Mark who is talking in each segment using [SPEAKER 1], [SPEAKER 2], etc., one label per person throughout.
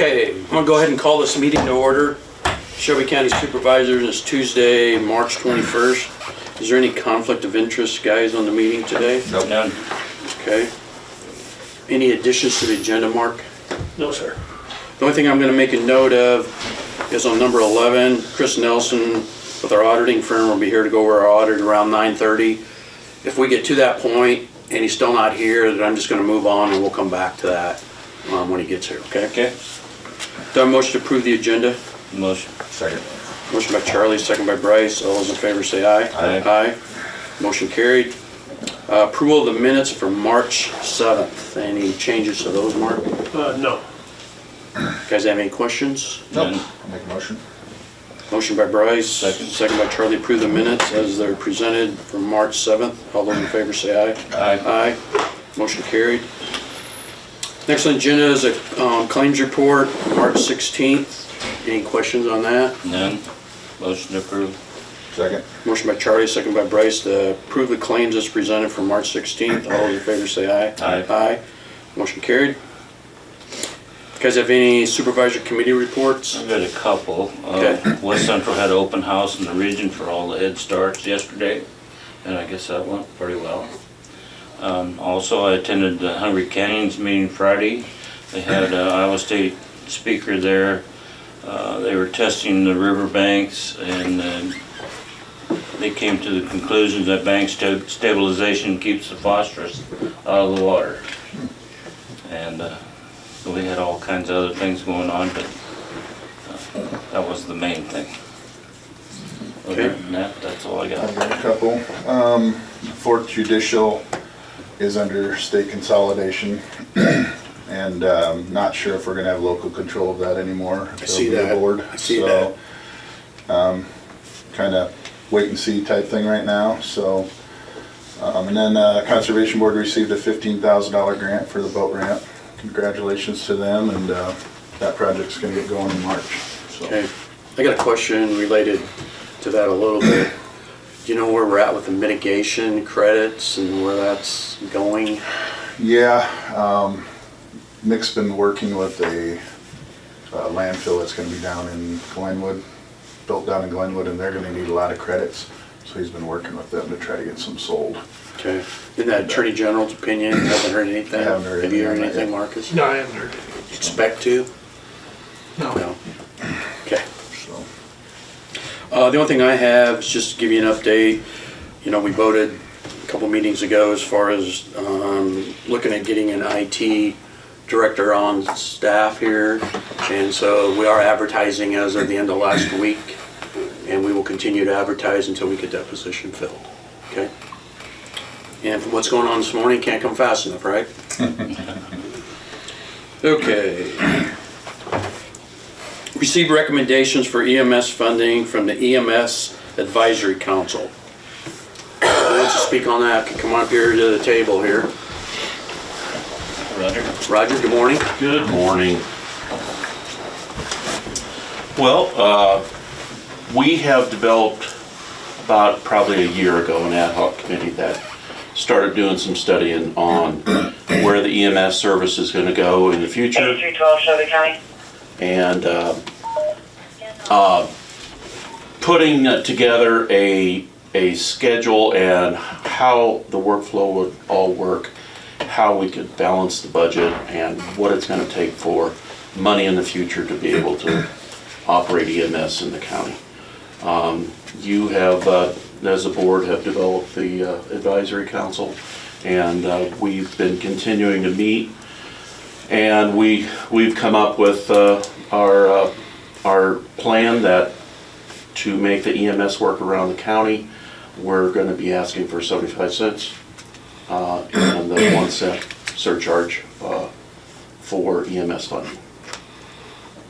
[SPEAKER 1] Okay, I'm gonna go ahead and call this meeting to order. Shelby County Supervisors, it's Tuesday, March 21st. Is there any conflict of interest, guys, on the meeting today?
[SPEAKER 2] Nope. None.
[SPEAKER 1] Okay. Any additions to the agenda, Mark?
[SPEAKER 3] No, sir.
[SPEAKER 1] The only thing I'm gonna make a note of is on number 11, Chris Nelson with our auditing firm will be here to go over our audit around 9:30. If we get to that point and he's still not here, then I'm just gonna move on and we'll come back to that when he gets here, okay?
[SPEAKER 2] Okay.
[SPEAKER 1] Do I have a motion to approve the agenda?
[SPEAKER 2] Motion.
[SPEAKER 3] Second.
[SPEAKER 1] Motion by Charlie, second by Bryce. All those in favor say aye.
[SPEAKER 2] Aye.
[SPEAKER 1] Aye. Motion carried. Approval of the minutes for March 7th. Any changes to those, Mark?
[SPEAKER 3] No.
[SPEAKER 1] Guys have any questions?
[SPEAKER 2] None.
[SPEAKER 3] I'll make a motion.
[SPEAKER 1] Motion by Bryce,
[SPEAKER 2] Second.
[SPEAKER 1] second by Charlie. Approve the minutes as they're presented for March 7th. All those in favor say aye.
[SPEAKER 2] Aye.
[SPEAKER 1] Aye. Motion carried. Next on the agenda is a claims report, March 16th. Any questions on that?
[SPEAKER 2] None. Motion approved.
[SPEAKER 3] Second.
[SPEAKER 1] Motion by Charlie, second by Bryce to approve the claims as presented for March 16th. All those in favor say aye.
[SPEAKER 2] Aye.
[SPEAKER 1] Aye. Motion carried. Guys have any supervisor committee reports?
[SPEAKER 2] I've got a couple.
[SPEAKER 1] Okay.
[SPEAKER 2] West Central had an open house in the region for all the Head Starts yesterday, and I guess that went pretty well. Also, I attended the Hungry Canyons meeting Friday. They had an Iowa State speaker there. They were testing the river banks, and they came to the conclusion that bank stabilization keeps the phosphorus out of the water. And we had all kinds of other things going on, but that was the main thing. Other
[SPEAKER 1] Okay.
[SPEAKER 2] than that, that's all I got.
[SPEAKER 4] I've got a couple. Fourth Judicial is under state consolidation, and not sure if we're gonna have local control of that anymore.
[SPEAKER 1] I see
[SPEAKER 4] There'll be a
[SPEAKER 1] that.
[SPEAKER 4] board,
[SPEAKER 1] I see
[SPEAKER 4] so, kinda wait and see type thing right now, so. And then Conservation Board received a $15,000 grant for the boat ramp. Congratulations to them, and that project's gonna get going in March, so.
[SPEAKER 1] Okay. I got a question related to that a little bit. Do you know where we're at with the mitigation credits and where that's going?
[SPEAKER 4] Yeah, Nick's been working with a landfill that's gonna be down in Glenwood, built down in Glenwood, and they're gonna need a lot of credits. So he's been working with them to try to get some sold.
[SPEAKER 1] Okay. In that Attorney General's opinion, haven't heard anything?
[SPEAKER 4] I haven't heard
[SPEAKER 1] Have you heard
[SPEAKER 4] anything
[SPEAKER 1] anything,
[SPEAKER 4] yet.
[SPEAKER 1] Marcus?
[SPEAKER 3] No, I haven't heard it.
[SPEAKER 1] Expect to?
[SPEAKER 3] No.
[SPEAKER 1] No. Okay.
[SPEAKER 4] So,
[SPEAKER 1] The only thing I have is just to give you an update. You know, we voted a couple meetings ago as far as looking at getting an IT director on staff here. And so we are advertising as of the end of last week. And we will continue to advertise until we get that position filled. Okay? And from what's going on this morning, can't come fast enough, right? Okay. Receive recommendations for EMS funding from the EMS Advisory Council. Who wants to speak on that? Come on up here to the table here.
[SPEAKER 2] Roger?
[SPEAKER 1] Roger, good morning.
[SPEAKER 5] Good morning. Well, we have developed about probably a year ago an ad hoc committee that started doing some studying on where the EMS service is going to go in the future.
[SPEAKER 6] 8312 Shelby County.
[SPEAKER 5] And putting together a schedule and how the workflow would all work, how we could balance the budget, and what it's going to take for money in the future to be able to operate EMS in the county. You have, as a board, have developed the advisory council, and we've been continuing to meet, and we've come up with our plan that to make the EMS work around the county, we're going to be asking for 75 cents and the 1 cent surcharge for EMS funding.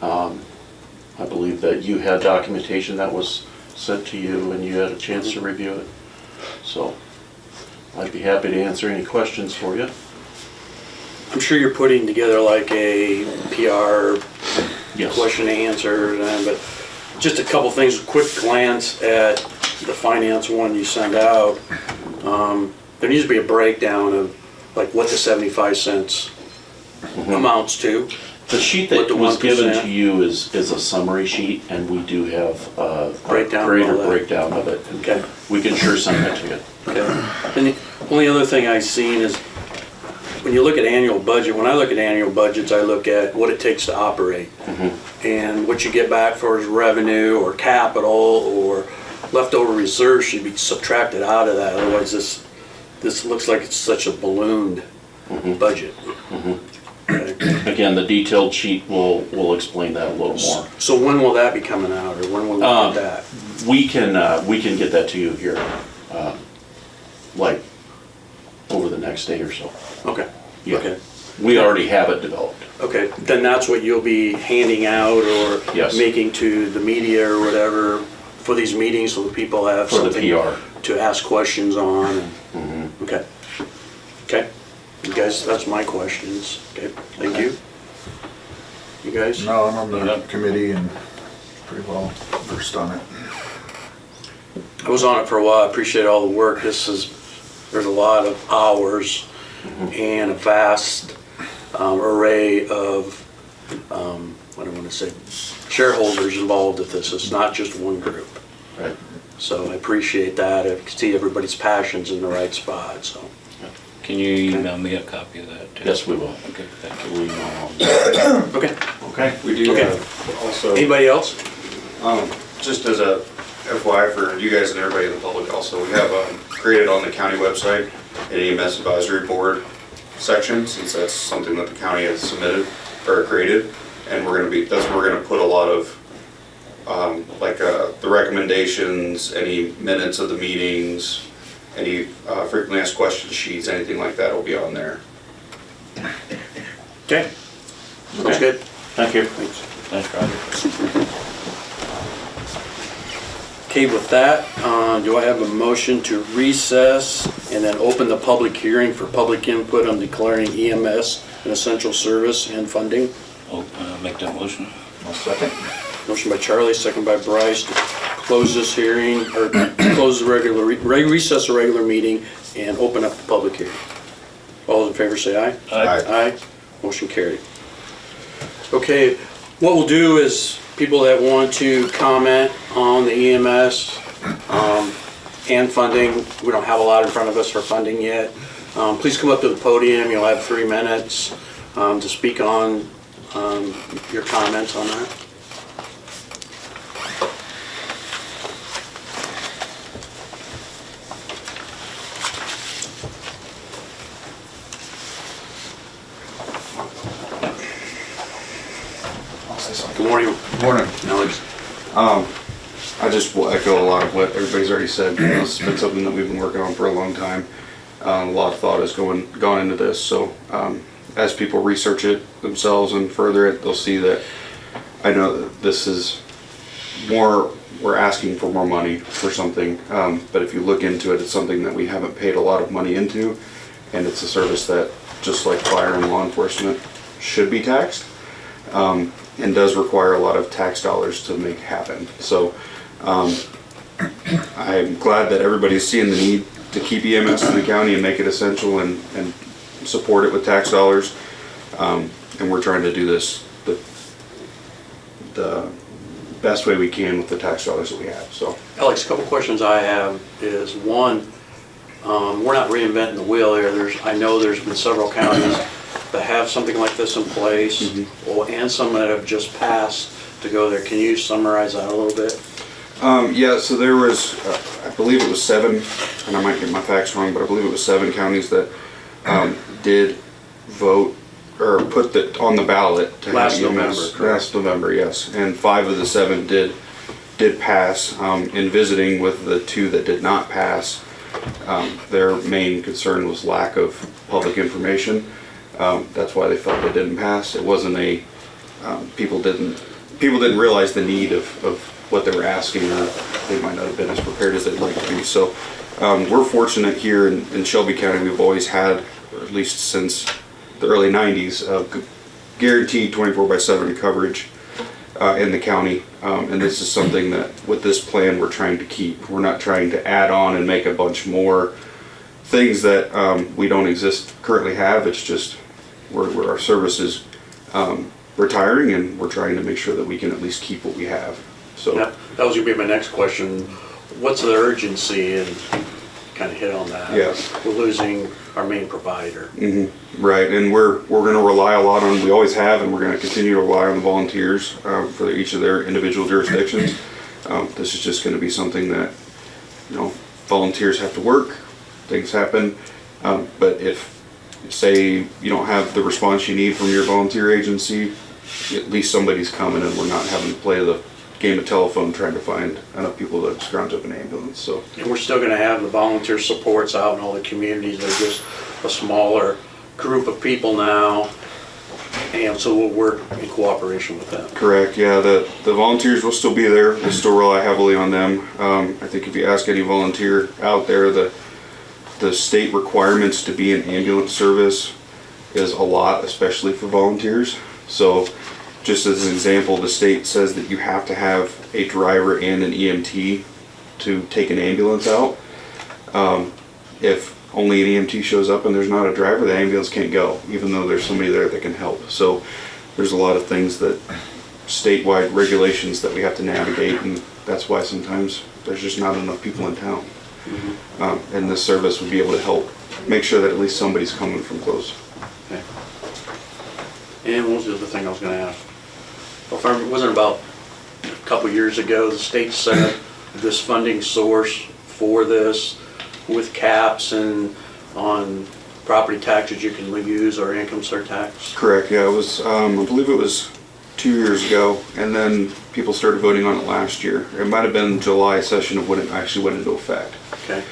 [SPEAKER 5] I believe that you had documentation that was sent to you and you had a chance to review it. So I'd be happy to answer any questions for you.
[SPEAKER 1] I'm sure you're putting together like a PR
[SPEAKER 5] Yes.
[SPEAKER 1] question and answer, but just a couple things, quick glance at the finance one you send out. There needs to be a breakdown of like what the 75 cents amounts to.
[SPEAKER 5] The sheet
[SPEAKER 1] What
[SPEAKER 5] that
[SPEAKER 1] the
[SPEAKER 5] was given
[SPEAKER 1] 1%.
[SPEAKER 5] to you is a summary sheet, and we do have a
[SPEAKER 1] Breakdown of
[SPEAKER 5] greater
[SPEAKER 1] all that.
[SPEAKER 5] breakdown of it.
[SPEAKER 1] Okay.
[SPEAKER 5] We can sure send that to you.
[SPEAKER 1] Okay. And the only other thing I've seen is, when you look at annual budget, when I look at annual budgets, I look at what it takes to operate. And what you get back for is revenue or capital or leftover reserves should be subtracted out of that. Otherwise, this looks like it's such a ballooned budget. Okay.
[SPEAKER 5] Again, the detailed sheet will explain that a little more.
[SPEAKER 1] So when will that be coming out, or when will we get that?
[SPEAKER 5] We can get that to you here, like, over the next day or so.
[SPEAKER 1] Okay.
[SPEAKER 5] Yeah.
[SPEAKER 1] Okay.
[SPEAKER 5] We already have it developed.
[SPEAKER 1] Okay, then that's what you'll be handing out or
[SPEAKER 5] Yes.
[SPEAKER 1] making to the media or whatever for these meetings, so that people have
[SPEAKER 5] For the
[SPEAKER 1] something
[SPEAKER 5] PR.
[SPEAKER 1] to ask questions on. Okay. Okay. You guys, that's my questions. Okay, thank you. You guys?
[SPEAKER 4] No, I'm on the
[SPEAKER 2] Yep.
[SPEAKER 4] committee and pretty well versed on it.
[SPEAKER 1] I was on it for a while. I appreciate all the work. There's a lot of hours and a vast array of, what do I want to say, shareholders involved with this. It's not just one group.
[SPEAKER 5] Right.
[SPEAKER 1] So I appreciate that. I can see everybody's passions in the right spot, so.
[SPEAKER 2] Can you email me a copy of that too?
[SPEAKER 5] Yes, we will.
[SPEAKER 2] Okay, thank you.
[SPEAKER 1] Okay.
[SPEAKER 5] Okay.
[SPEAKER 6] We do
[SPEAKER 1] Okay.
[SPEAKER 6] have also,
[SPEAKER 1] Anybody else?
[SPEAKER 6] just as a FYI for you guys and everybody in the public also, we have created on the county website an EMS advisory board section, since that's something that the county has submitted or created. And that's where we're gonna put a lot of, the recommendations, any minutes of the meetings, any frequently asked question sheets, anything like that will be on there.
[SPEAKER 1] Okay. Sounds good.
[SPEAKER 5] Thank you.
[SPEAKER 1] Thanks.
[SPEAKER 2] Thanks, Roger.
[SPEAKER 1] Okay, with that, do I have a motion to recess and then open the public hearing for public input on declaring EMS an essential service and funding?
[SPEAKER 2] Oh, make that motion.
[SPEAKER 4] I'll second.
[SPEAKER 1] Motion by Charlie, second by Bryce to close this hearing, or close the recess the regular meeting and open up the public hearing. All those in favor say aye.
[SPEAKER 4] Aye.
[SPEAKER 1] Aye. Motion carried. Okay, what we'll do is, people that want to comment on the EMS and funding, we don't have a lot in front of us for funding yet. Please come up to the podium. You'll have 3 minutes to speak on your comments on that.
[SPEAKER 4] I'll say something.
[SPEAKER 1] Good morning,
[SPEAKER 6] Morning.
[SPEAKER 1] Alex.
[SPEAKER 6] I just will echo a lot of what everybody's already said. This has been something that we've been working on for a long time. A lot of thought has gone into this, so as people research it themselves and further it, they'll see that I know that this is more, we're asking for more money for something, but if you look into it, it's something that we haven't paid a lot of money into, and it's a service that, just like fire and law enforcement, should be taxed, and does require a lot of tax dollars to make happen. So I'm glad that everybody's seeing the need to keep EMS in the county and make it essential and support it with tax dollars. And we're trying to do this the best way we can with the tax dollars that we have, so.
[SPEAKER 1] Alex, a couple questions I have is, one, we're not reinventing the wheel here. I know there's been several counties that have something like this in place, and some that have just passed to go there. Can you summarize that a little bit?
[SPEAKER 6] Yeah, so there was, I believe it was 7, and I might get my facts wrong, but I believe it was 7 counties that did vote or put that on the ballot to
[SPEAKER 1] Last
[SPEAKER 6] have EMS.
[SPEAKER 1] November, correct?
[SPEAKER 6] Last November, yes, and 5 of the 7 did pass. In visiting with the 2 that did not pass, their main concern was lack of public information. That's why they felt they didn't pass. It wasn't a people didn't realize the need of what they were asking, or they might not have been as prepared as they'd like to be. So we're fortunate here in Shelby County. We've always had, or at least since the early 90s, guaranteed 24/7 coverage in the county. And this is something that with this plan we're trying to keep. We're not trying to add on and make a bunch more things that we don't currently have. It's just where our services retiring, and we're trying to make sure that we can at least keep what we have. So.
[SPEAKER 1] That was gonna be my next question. What's the urgency, and kind of hit on that?
[SPEAKER 6] Yeah.
[SPEAKER 1] We're losing our main provider.
[SPEAKER 6] Right, and we're going to rely a lot on, we always have, and we're going to continue to rely on the volunteers for each of their individual jurisdictions. This is just going to be something that, volunteers have to work, things happen, but if, say, you don't have the response you need from your volunteer agency, at least somebody's coming, and we're not having to play the game of telephone trying to find enough people to scrounge up an ambulance, so.
[SPEAKER 1] And we're still gonna have the volunteer supports out in all the communities. They're just a smaller group of people now. And so we'll work in cooperation with them.
[SPEAKER 6] Correct, yeah, the volunteers will still be there, we still rely heavily on them. I think if you ask any volunteer out there, the state requirements to be in ambulance service is a lot, especially for volunteers. So, just as an example, the state says that you have to have a driver and an EMT to take an ambulance out. If only an EMT shows up and there's not a driver, the ambulance can't go, even though there's somebody there that can help. So there's a lot of things that statewide regulations that we have to navigate, and that's why sometimes there's just not enough people in town. And this service would be able to help make sure that at least somebody's coming from close.
[SPEAKER 1] Okay. And what was the other thing I was gonna ask? Well, if I wasn't about a couple years ago, the state set up this funding source for this with caps and on property taxes you can use or income surtax.
[SPEAKER 6] Correct, yeah, it was, I believe it was 2 years ago, and then people started voting on it last year. It might have been July session of when it actually went into effect.
[SPEAKER 1] Okay.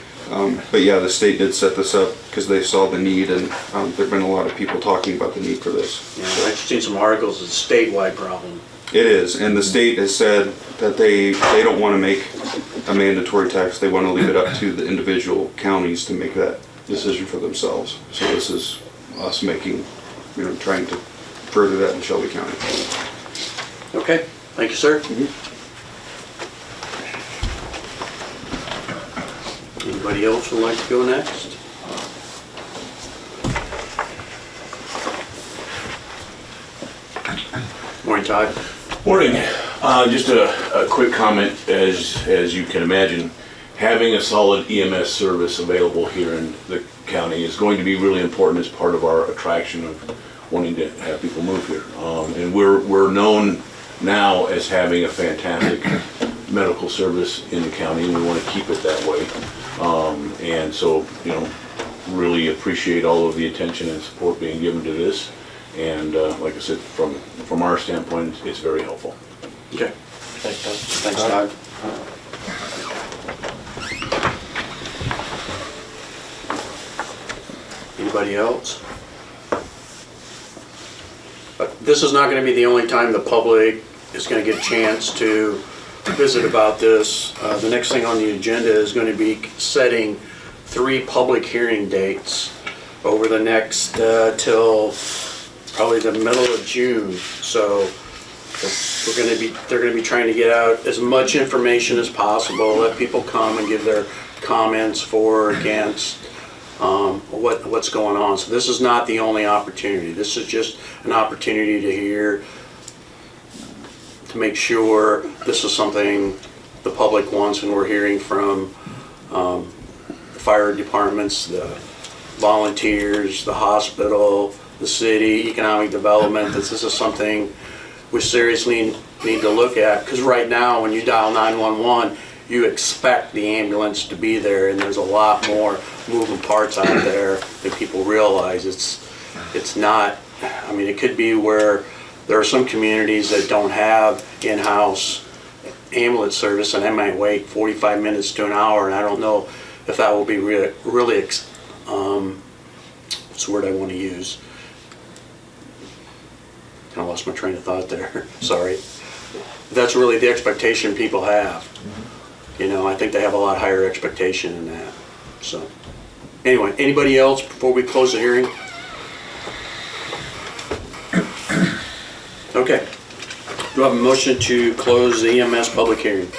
[SPEAKER 6] But yeah, the state did set this up because they saw the need, and there've been a lot of people talking about the need for this.
[SPEAKER 1] Yeah, I've seen some articles, it's a statewide problem.
[SPEAKER 6] It is, and the state has said that they don't want to make a mandatory tax. They want to leave it up to the individual counties to make that decision for themselves. So this is us making, trying to further that in Shelby County.
[SPEAKER 1] Okay, thank you, sir. Anybody else would like to go next? Morning, Todd.
[SPEAKER 7] Morning. Just a quick comment, as you can imagine, having a solid EMS service available here in the county is going to be really important as part of our attraction of wanting to have people move here. And we're known now as having a fantastic medical service in the county, and we want to keep it that way. And so, really appreciate all of the attention and support being given to this. And like I said, from our standpoint, it's very helpful.
[SPEAKER 1] Okay.
[SPEAKER 7] Thanks, Todd.
[SPEAKER 1] Thanks, Todd. Anybody else? This is not going to be the only time the public is going to get a chance to visit about this. The next thing on the agenda is going to be setting 3 public hearing dates over the next till probably the middle of June. So they're going to be trying to get out as much information as possible, let people come and give their comments for or against what's going on. So this is not the only opportunity. This is just an opportunity to hear, to make sure this is something the public wants, and we're hearing from the fire departments, the volunteers, the hospital, the city, economic development, that this is something we seriously need to look at. Because right now, when you dial 911, you expect the ambulance to be there, and there's a lot more moving parts out there than people realize. It's not, it could be where there are some communities that don't have in-house ambulance service, and they might wait 45 minutes to an hour, and I don't know if that will be really what's the word I want to use? I lost my train of thought there. Sorry. That's really the expectation people have. I think they have a lot higher expectation than that. So, anyway, anybody else before we close the hearing? Okay. Do I have a motion to close the EMS public hearing?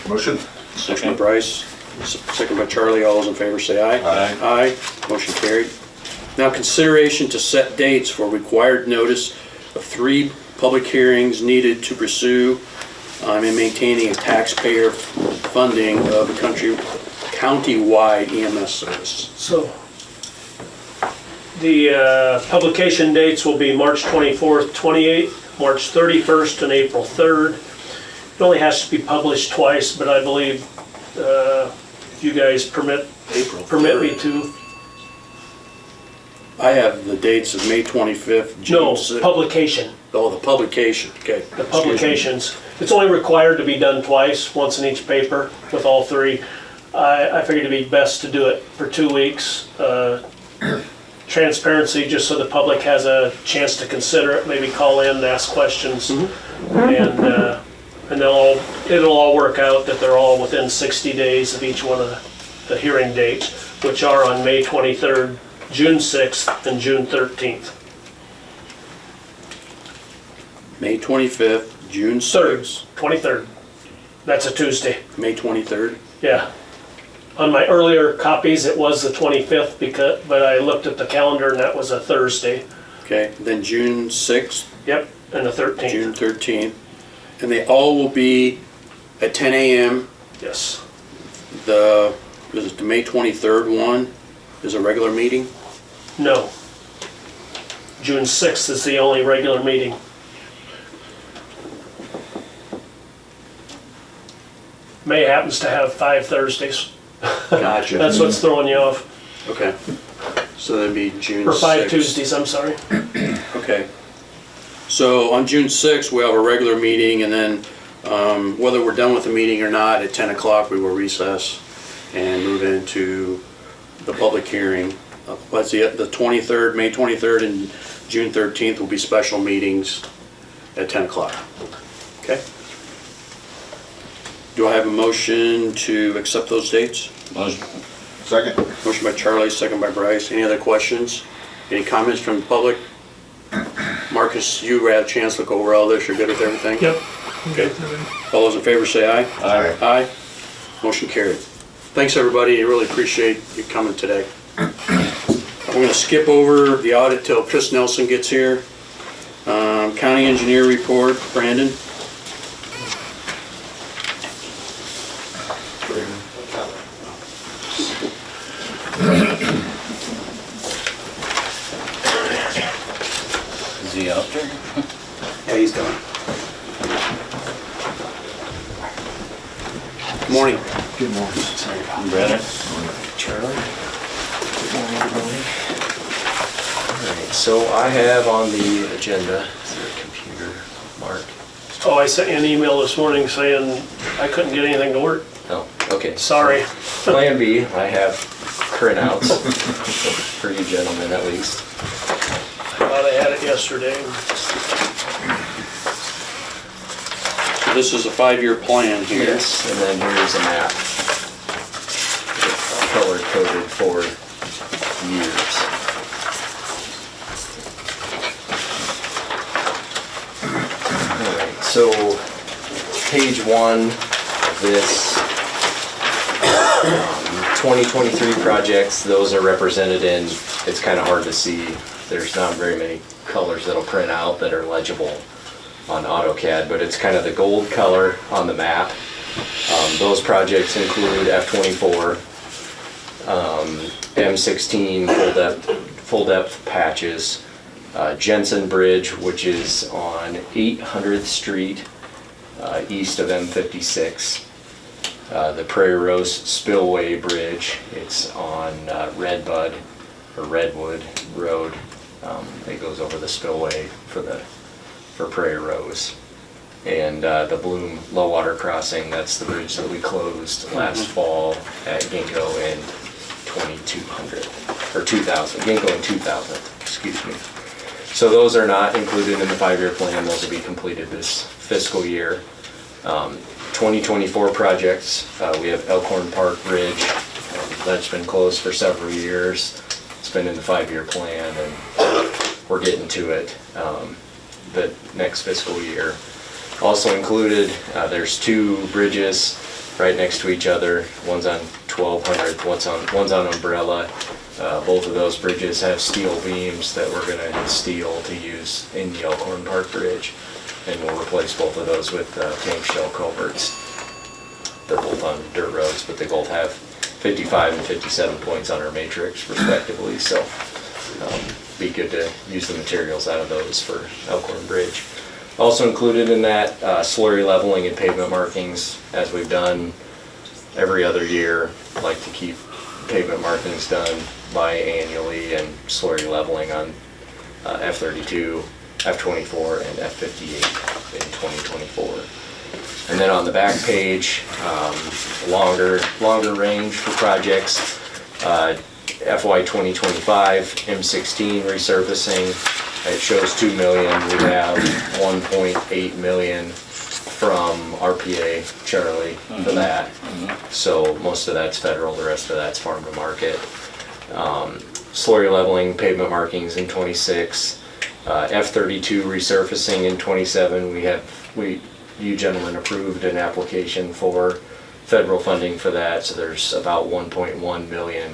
[SPEAKER 4] Motion?
[SPEAKER 1] Motion by Bryce, second by Charlie. All those in favor say aye.
[SPEAKER 3] Aye.
[SPEAKER 1] Aye. Motion carried. Now, consideration to set dates for required notice of 3 public hearings needed to pursue in maintaining a taxpayer funding of the county-wide EMS service.
[SPEAKER 8] So, the publication dates will be March 24th, 28th, March 31st, and April 3rd. It only has to be published twice, but I believe if you guys permit me to.
[SPEAKER 1] I have the dates of May 25th, June
[SPEAKER 8] No,
[SPEAKER 1] 6th.
[SPEAKER 8] publication,
[SPEAKER 1] Oh, the publication, okay.
[SPEAKER 8] the publications. It's only required to be done twice, once in each paper with all three. I figured it'd be best to do it for 2 weeks. Transparency, just so the public has a chance to consider it, maybe call in and ask questions. And it'll all work out that they're all within 60 days of each one of the hearing dates, which are on May 23rd, June 6th, and June 13th.
[SPEAKER 1] May 25th, June
[SPEAKER 8] 3rd,
[SPEAKER 1] 6th,
[SPEAKER 8] 23rd. That's a Tuesday,
[SPEAKER 1] May 23rd.
[SPEAKER 8] yeah. On my earlier copies, it was the 25th, but I looked at the calendar and that was a Thursday.
[SPEAKER 1] Okay, then June 6th,
[SPEAKER 8] Yep, and the 13th.
[SPEAKER 1] June 13th. And they all will be at 10 a.m.
[SPEAKER 8] Yes.
[SPEAKER 1] Is it the May 23rd one is a regular meeting?
[SPEAKER 8] No. June 6th is the only regular meeting. May happens to have 5 Thursdays.
[SPEAKER 1] Gotcha.
[SPEAKER 8] That's what's throwing you off.
[SPEAKER 1] Okay. So that'd be June 6th.
[SPEAKER 8] Or 5 Tuesdays, I'm sorry.
[SPEAKER 1] Okay. So on June 6th, we have a regular meeting, and then whether we're done with the meeting or not, at 10 o'clock, we will recess and move into the public hearing. Let's see, the 23rd, May 23rd and June 13th will be special meetings at 10 o'clock. Okay? Do I have a motion to accept those dates?
[SPEAKER 2] Motion.
[SPEAKER 3] Second.
[SPEAKER 1] Motion by Charlie, second by Bryce. Any other questions? Any comments from the public? Marcus, you had a chance to look over all this. You're good with everything?
[SPEAKER 8] Yep.
[SPEAKER 1] Okay. All those in favor say aye.
[SPEAKER 3] Aye.
[SPEAKER 1] Aye. Motion carried. Thanks, everybody. I really appreciate you coming today. I'm gonna skip over the audit till Chris Nelson gets here. County engineer report, Brandon.
[SPEAKER 2] Is he out there?
[SPEAKER 1] Yeah, he's done. Morning.
[SPEAKER 3] Good morning.
[SPEAKER 2] Brandon?
[SPEAKER 9] Charlie. Good morning, everybody. All right, so I have on the agenda, is there a computer, Mark?
[SPEAKER 8] Oh, I sent you an email this morning saying I couldn't get anything to work.
[SPEAKER 9] Oh, okay.
[SPEAKER 8] Sorry.
[SPEAKER 9] Plan B, I have printouts for you gentlemen at least.
[SPEAKER 8] Thought I had it yesterday.
[SPEAKER 1] So this is a 5-year plan here.
[SPEAKER 9] Yes, and then here's a map. Color coded for years. All right, so page 1 of this 2023 projects, those are represented in, it's kind of hard to see. There's not very many colors that'll print out that are legible on AutoCAD, but it's kind of the gold color on the map. Those projects include F-24, M16 full depth patches, Jensen Bridge, which is on 800th Street, east of M56. The Prairie Rose Spillway Bridge, it's on Redwood Road. It goes over the spillway for Prairie Rose. And the Bloom Low Water Crossing, that's the bridge that we closed last fall at Ginkgo in 2200, or 2000, Ginkgo in 2000, excuse me. So those are not included in the 5-year plan, those will be completed this fiscal year. 2024 projects, we have Elkhorn Park Bridge, that's been closed for several years. It's been in the 5-year plan and we're getting to it the next fiscal year. Also included, there's 2 bridges right next to each other. One's on 1200, one's on Umbrella. Both of those bridges have steel beams that we're gonna steel to use in the Elkhorn Park Bridge. And we'll replace both of those with tank shell culverts. They're both on dirt roads, but they both have 55 and 57 points on our matrix respectively, so be good to use the materials out of those for Elkhorn Bridge. Also included in that, slurry leveling and pavement markings, as we've done every other year. Like to keep pavement markings done biannually and slurry leveling on F32, F24, and F58 in 2024. And then on the back page, longer range for projects. FY 2025 M16 resurfacing, it shows 2 million. We have 1.8 million from RPA, Charlie, for that. So most of that's federal, the rest of that's farm to market. Slurry leveling, pavement markings in 26. F32 resurfacing in 27. You gentlemen approved an application for federal funding for that, so there's about 1.1 million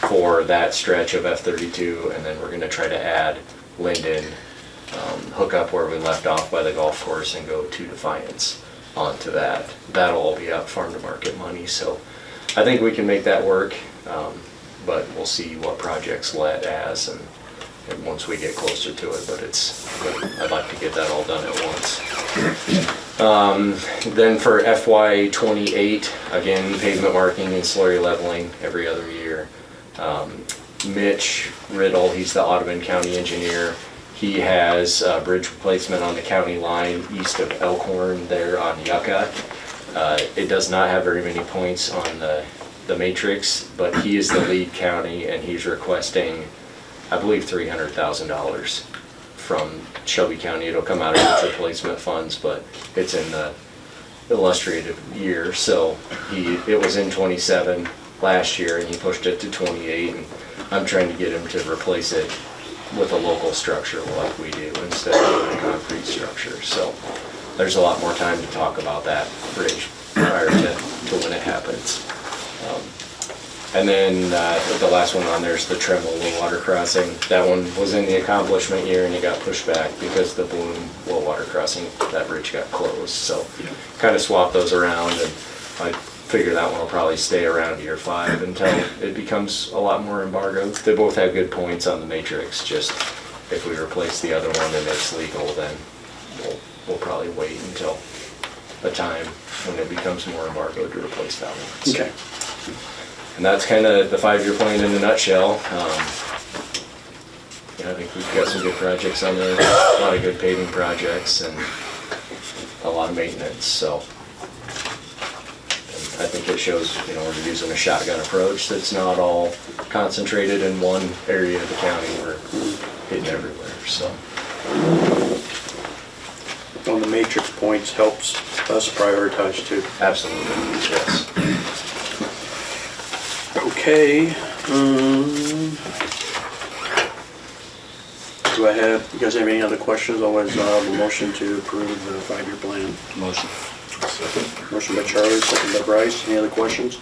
[SPEAKER 9] for that stretch of F32, and then we're gonna try to add Linden, hook up where we left off by the golf course and go to Defiance onto that. That'll all be up farm to market money, so I think we can make that work, but we'll see what projects let as and once we get closer to it, but I'd like to get that all done at once. Then for FY 28, again, pavement marking and slurry leveling every other year. Mitch Riddle, he's the Audubon County engineer. He has a bridge replacement on the county line east of Elkhorn there on Yucca. It does not have very many points on the matrix, but he is the lead county and he's requesting, I believe, $300,000 from Shelby County. It'll come out of its replacement funds, but it's in the illustrative year. So it was in 27 last year and he pushed it to 28, and I'm trying to get him to replace it with a local structure like we do instead of a concrete structure. So there's a lot more time to talk about that bridge prior to when it happens. And then the last one on there is the Tremble Low Water Crossing. That one was in the accomplishment year and it got pushed back because the Bloom Low Water Crossing, that bridge got closed. So kind of swapped those around, and I figure that one will probably stay around year 5 until it becomes a lot more embargoed. They both have good points on the matrix, just if we replace the other one and it's legal, then we'll probably wait until a time when it becomes more embargoed to replace that one.
[SPEAKER 1] Okay.
[SPEAKER 9] And that's kind of the 5-year plan in a nutshell. Yeah, I think we've got some good projects on there, a lot of good paving projects and a lot of maintenance, so. And I think it shows, we're using a shotgun approach that's not all concentrated in one area of the county, we're hitting everywhere, so.
[SPEAKER 1] On the matrix points helps us prioritize too.
[SPEAKER 9] Absolutely, yes.
[SPEAKER 1] Okay, do you guys have any other questions? Otherwise, I'll have a motion to approve the 5-year plan.
[SPEAKER 2] Motion.
[SPEAKER 1] Motion by Charlie, second by Bryce. Any other questions?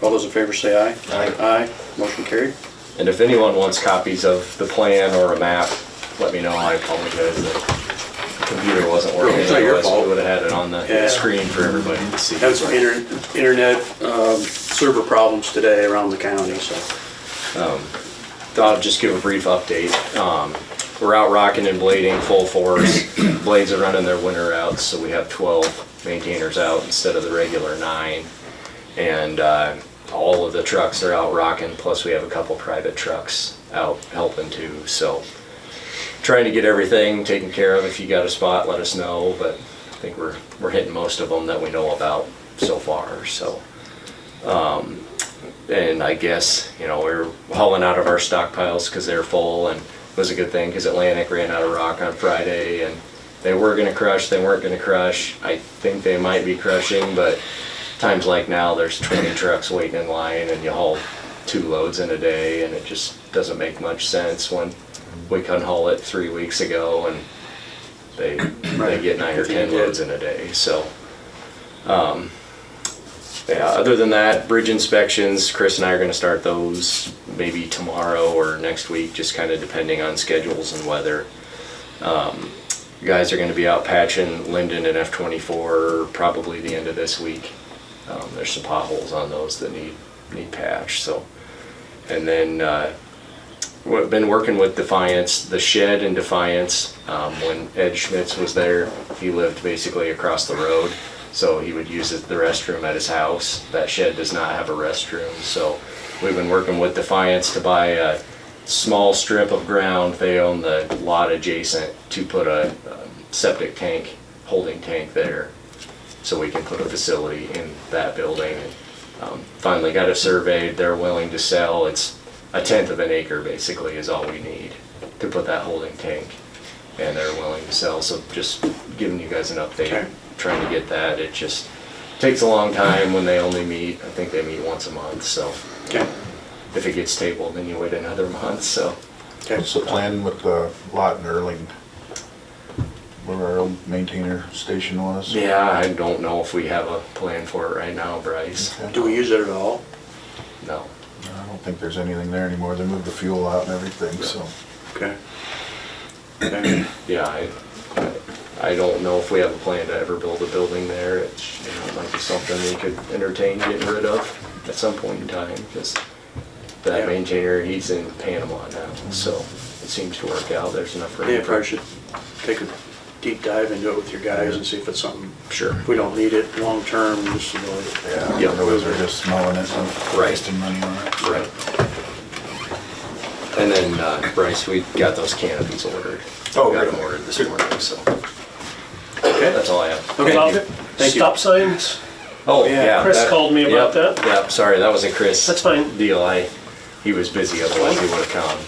[SPEAKER 1] All those in favor say aye.
[SPEAKER 3] Aye.
[SPEAKER 1] Aye, motion carried.
[SPEAKER 9] And if anyone wants copies of the plan or a map, let me know. I apologize that the computer wasn't working.
[SPEAKER 1] It's not your
[SPEAKER 9] Otherwise,
[SPEAKER 1] fault.
[SPEAKER 9] we would have had it on the screen for everybody to see.
[SPEAKER 1] Had some internet server problems today around the county, so.
[SPEAKER 9] I'll just give a brief update. We're out rocking and blading full force. Blades are running their winter routes, so we have 12 maintainers out instead of the regular 9. And all of the trucks are out rocking, plus we have a couple private trucks out helping too. So trying to get everything taken care of. If you got a spot, let us know, but I think we're hitting most of them that we know about so far. So and I guess we're hauling out of our stockpiles because they're full, and it was a good thing because Atlantic ran out of rock on Friday and they were going to crush, they weren't going to crush. I think they might be crushing, but times like now there's 20 trucks waiting in line and you haul 2 loads in a day, and it just doesn't make much sense when we couldn't haul it 3 weeks ago and they get 9 or 10 loads in a day. So yeah, other than that, bridge inspections, Chris and I are going to start those maybe tomorrow or next week, just kind of depending on schedules and weather. Guys are gonna be out patching Linden and F-24 probably the end of this week. There's some potholes on those that need patch, so. And then, we've been working with Defiance, the shed in Defiance. When Ed Schmitz was there, he lived basically across the road, so he would use the restroom at his house. That shed does not have a restroom, so we've been working with Defiance to buy a small strip of ground. They own the lot adjacent to put a septic tank, holding tank there, so we can put a facility in that building. And finally got it surveyed. They're willing to sell. It's 1/10 of an acre basically is all we need to put that holding tank, and they're willing to sell. So just giving you guys an update,
[SPEAKER 1] Okay.
[SPEAKER 9] trying to get that. It just takes a long time when they only meet, I think they meet once a month, so
[SPEAKER 1] Okay,
[SPEAKER 9] if it gets tabled, then you wait another month, so.
[SPEAKER 1] okay.
[SPEAKER 4] What's the plan with the lot in Erling? Where our old maintainer station was?
[SPEAKER 9] Yeah, I don't know if we have a plan for it right now, Bryce.
[SPEAKER 4] Okay.
[SPEAKER 1] Do we use it at all?
[SPEAKER 9] No.
[SPEAKER 4] I don't think there's anything there anymore. They moved the fuel out and everything, so.
[SPEAKER 1] Okay. Okay.
[SPEAKER 9] Yeah, I don't know if we have a plan to ever build a building there. It's, you know, it might be something we could entertain getting rid of at some point in time, because that
[SPEAKER 1] Yeah.
[SPEAKER 9] maintainer, he's in Panama now, so it seams to work out. There's enough room.
[SPEAKER 1] Yeah, probably should take a deep dive into it with your guys and see if it's something,
[SPEAKER 9] Sure.
[SPEAKER 1] if we don't need it long-term, just avoid it.
[SPEAKER 4] Yeah,
[SPEAKER 9] Yep.
[SPEAKER 4] otherwise we're just smelling it and
[SPEAKER 9] Right.
[SPEAKER 4] wasting money on it.
[SPEAKER 9] Right. And then, Bryce, we got those canopies ordered.
[SPEAKER 4] Oh,
[SPEAKER 9] Got
[SPEAKER 4] good.
[SPEAKER 9] them ordered this morning, so.
[SPEAKER 1] Okay.
[SPEAKER 9] That's all I have.
[SPEAKER 1] Okay.
[SPEAKER 8] About
[SPEAKER 1] Thank you.
[SPEAKER 8] stop signs,
[SPEAKER 9] Oh,
[SPEAKER 1] Yeah.
[SPEAKER 9] yeah.
[SPEAKER 8] Chris called me about
[SPEAKER 9] yep,
[SPEAKER 8] that.
[SPEAKER 9] Yep, sorry, that was a Chris.
[SPEAKER 8] That's fine.
[SPEAKER 9] Deal. He was busy, otherwise he would have come.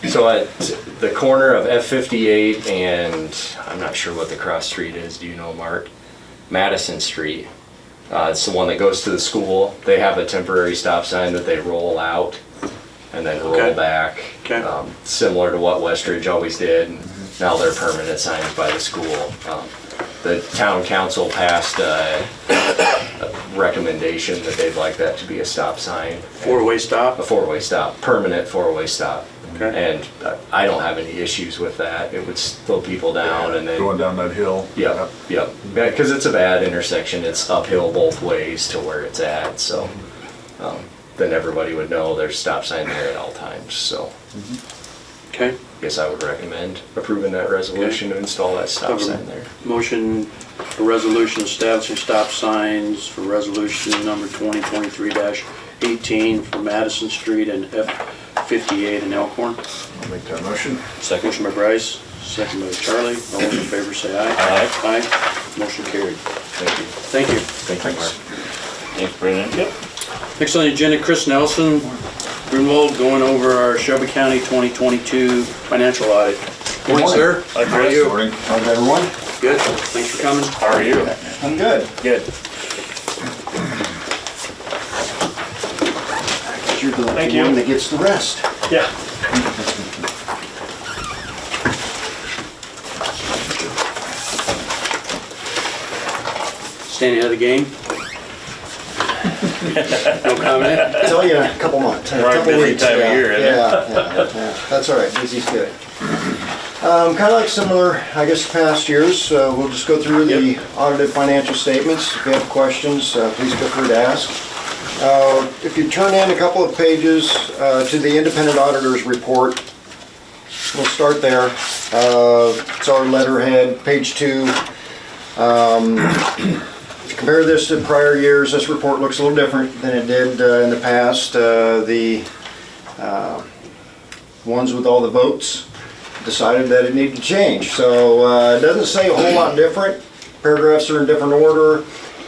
[SPEAKER 9] So at the corner of F58 and, I'm not sure what the cross street is, do you know, Mark? Madison Street. It's the one that goes to the school. They have a temporary stop sign that they roll out and then roll
[SPEAKER 1] Okay.
[SPEAKER 9] back.
[SPEAKER 1] Okay.
[SPEAKER 9] Similar to what Westridge always did. Now they're permanent signs by the school. The town council passed a recommendation that they'd like that to be a stop sign.
[SPEAKER 1] Four-way stop?
[SPEAKER 9] A four-way stop, permanent four-way stop.
[SPEAKER 1] Okay.
[SPEAKER 9] And I don't have any issues with that. It would slow people down and then.
[SPEAKER 4] Going down that hill.
[SPEAKER 9] Yep, yep. Because it's a bad intersection. It's uphill both ways to where it's at, so. Then everybody would know there's stop sign there at all times, so.
[SPEAKER 1] Okay.
[SPEAKER 9] Guess I would recommend approving that resolution to install that stop sign there.
[SPEAKER 1] Motion for resolution establishing stop signs for resolution number 2023-18 for Madison Street and F58 in Elkhorn.
[SPEAKER 4] I'll make that motion.
[SPEAKER 2] Second.
[SPEAKER 1] Motion by Bryce, second by Charlie. All those in favor say aye.
[SPEAKER 2] Aye.
[SPEAKER 1] Aye. Motion carried.
[SPEAKER 9] Thank you.
[SPEAKER 1] Thank you.
[SPEAKER 9] Thank you, Mark.
[SPEAKER 2] Thanks, Brendan.
[SPEAKER 8] Yep.
[SPEAKER 1] Next on the agenda, Chris Nelson, Grunwald, going over our Shelby County 2022 financial audit. Morning, sir.
[SPEAKER 3] Hi,
[SPEAKER 1] How are you?
[SPEAKER 3] Morning. How's everyone?
[SPEAKER 1] Good. Thanks for coming.
[SPEAKER 2] How are you?
[SPEAKER 3] I'm good.
[SPEAKER 2] Good.
[SPEAKER 3] You're the
[SPEAKER 8] Thank you.
[SPEAKER 3] one that gets the rest.
[SPEAKER 8] Yeah.
[SPEAKER 1] Staying ahead of the game? No comment?
[SPEAKER 3] Tell you in a couple months, in a
[SPEAKER 2] Right,
[SPEAKER 3] couple
[SPEAKER 2] busy
[SPEAKER 3] weeks.
[SPEAKER 2] time of
[SPEAKER 3] yeah,
[SPEAKER 2] year, isn't it?
[SPEAKER 3] yeah. That's all right, busy's good. Kind of like similar, I guess, past years, we'll just go through the audited financial statements. If you have questions, please feel free to ask. If you turn in a couple of pages to the independent auditor's report, we'll start there. It's our letterhead, page 2. If you compare this to prior years, this report looks a little different than it did in the past. The ones with all the votes decided that it needed to change. So it doesn't say a whole lot different. Paragraphs are in different order.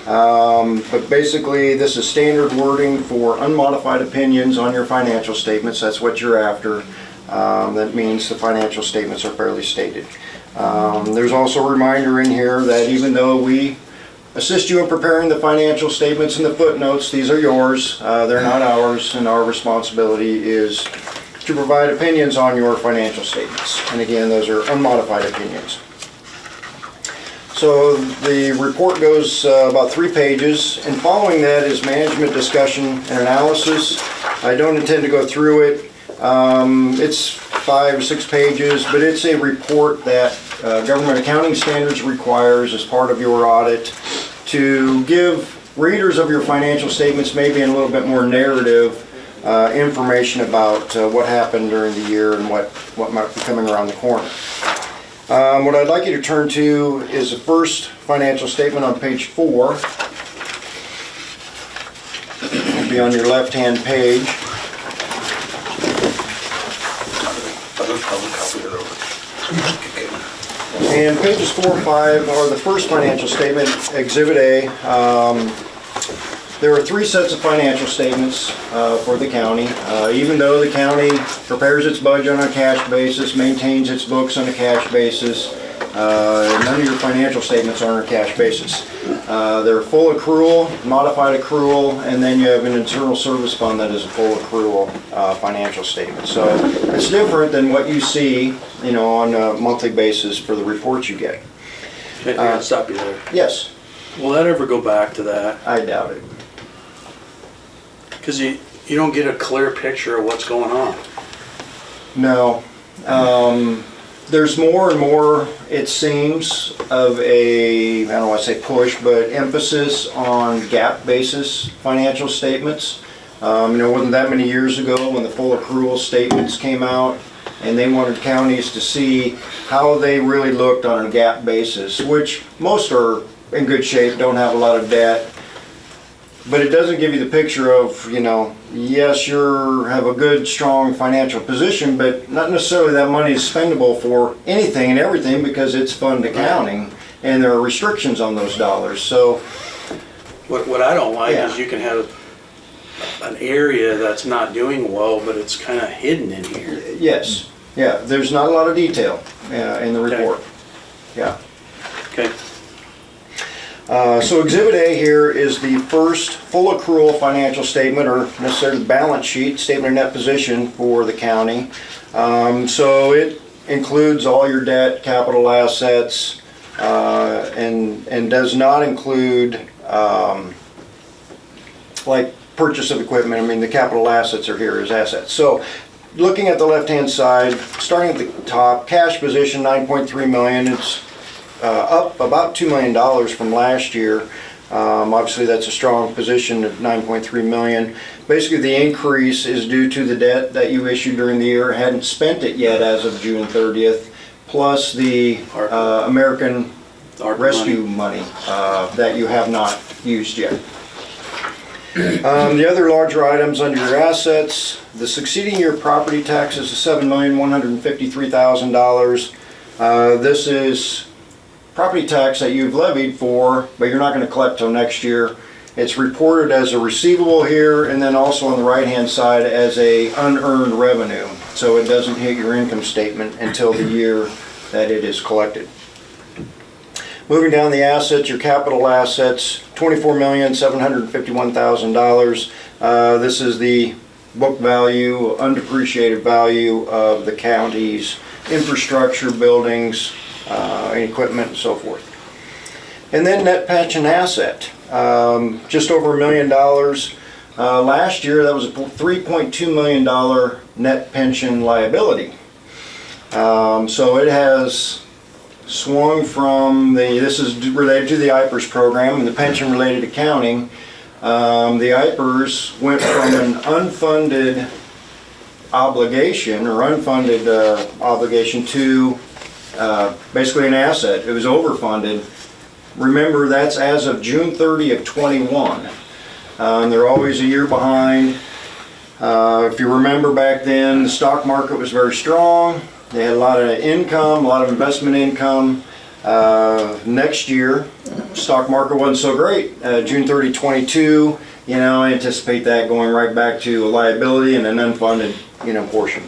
[SPEAKER 3] But basically, this is standard wording for unmodified opinions on your financial statements. That's what you're after. That means the financial statements are fairly stated. There's also a reminder in here that even though we assist you in preparing the financial statements and the footnotes, these are yours, they're not ours, and our responsibility is to provide opinions on your financial statements. And again, those are unmodified opinions. So the report goes about 3 pages, and following that is management discussion and analysis. I don't intend to go through it. It's 5 or 6 pages, but it's a report that Government Accounting Standards requires as part of your audit to give readers of your financial statements maybe in a little bit more narrative information about what happened during the year and what might be coming around the corner. What I'd like you to turn to is the first financial statement on page 4. It'll be on your left-hand page. And pages 4 and 5 are the first financial statement, Exhibit A. There are 3 sets of financial statements for the county. Even though the county prepares its budget on a cash basis, maintains its books on a cash basis, none of your financial statements are on a cash basis. They're full accrual, modified accrual, and then you have an internal service fund that is a full accrual financial statement. So it's different than what you see, on a monthly basis for the reports you get.
[SPEAKER 1] I'll stop you there.
[SPEAKER 3] Yes,
[SPEAKER 1] Will that ever go back to that?
[SPEAKER 3] I doubt it.
[SPEAKER 1] Because you don't get a clear picture of what's going on.
[SPEAKER 3] No. There's more and more, it seems, of a, I don't want to say push, but emphasis on GAAP basis financial statements. Wasn't that many years ago when the full accrual statements came out and they wanted counties to see how they really looked on a GAAP basis, which most are in good shape, don't have a lot of debt. But it doesn't give you the picture of, yes, you have a good, strong financial position, but not necessarily that money is spendable for anything and everything because it's fund accounting and there are restrictions on those dollars. So,
[SPEAKER 1] What I don't like
[SPEAKER 3] Yeah.
[SPEAKER 1] is you can have an area that's not doing well, but it's kind of hidden in here.
[SPEAKER 3] yes, yeah, there's not a lot of detail in the report. Yeah.
[SPEAKER 1] Okay.
[SPEAKER 3] So Exhibit A here is the first full accrual financial statement, or necessarily the balance sheet, statement of net position for the county. So it includes all your debt, capital assets, and does not include like purchase of equipment. I mean, the capital assets are here as assets. So looking at the left-hand side, starting at the top, cash position 9.3 million. It's up about $2 million from last year. Obviously that's a strong position at 9.3 million. Basically the increase is due to the debt that you issued during the year, hadn't spent it yet as of June 30th, plus the American Rescue money that you have not used yet. The other larger items under your assets, the succeeding year property taxes is $7,153,000. This is property tax that you've levied for, but you're not going to collect till next year. It's reported as a receivable here, and then also on the right-hand side as a unearned revenue. So it doesn't hit your income statement until the year that it is collected. Moving down the assets, your capital assets, $24,751,000. This is the book value, undepreciated value of the county's infrastructure, buildings, equipment, and so forth. And then net pension asset, just over $1 million. Last year, that was a $3.2 million net pension liability. So it has swung from this is related to the IPERS program and the pension related accounting. The IPERS went from an unfunded obligation to basically an asset. It was overfunded. Remember, that's as of June 30 of 21. They're always a year behind. If you remember back then, the stock market was very strong. They had a lot of income, a lot of investment income. Next year, stock market wasn't so great. June 30, 22, I anticipate that going right back to a liability and an unfunded, portion.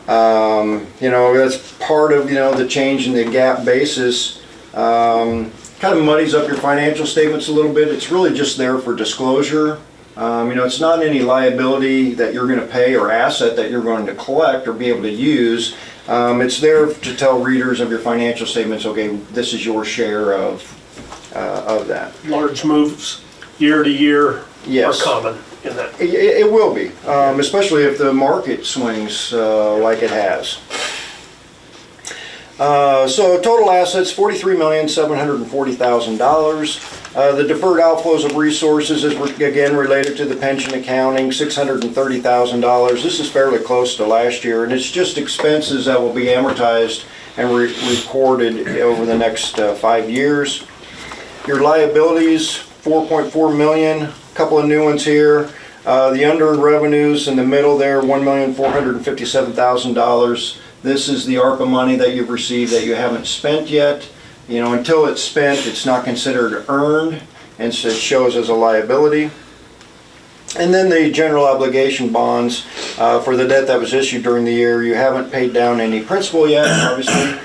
[SPEAKER 3] That's part of, the change in the GAAP basis. Kind of muddies up your financial statements a little bit. It's really just there for disclosure. It's not any liability that you're going to pay or asset that you're going to collect or be able to use. It's there to tell readers of your financial statements, okay, this is your share of that.
[SPEAKER 8] Large moves year to year are
[SPEAKER 3] Yes.
[SPEAKER 8] common. in that.
[SPEAKER 3] It will be, especially if the market swings like it has. So total assets, $43,740,000. The deferred outflows of resources is again related to the pension accounting, $630,000. This is fairly close to last year, and it's just expenses that will be amortized and recorded over the next 5 years. Your liabilities, $4.4 million, a couple of new ones here. The unearned revenues in the middle there, $1,457,000. This is the ARPA money that you've received that you haven't spent yet. You know, until it's spent, it's not considered earned, and so it shows as a liability. And then the general obligation bonds for the debt that was issued during the year. You haven't paid down any principal yet, obviously,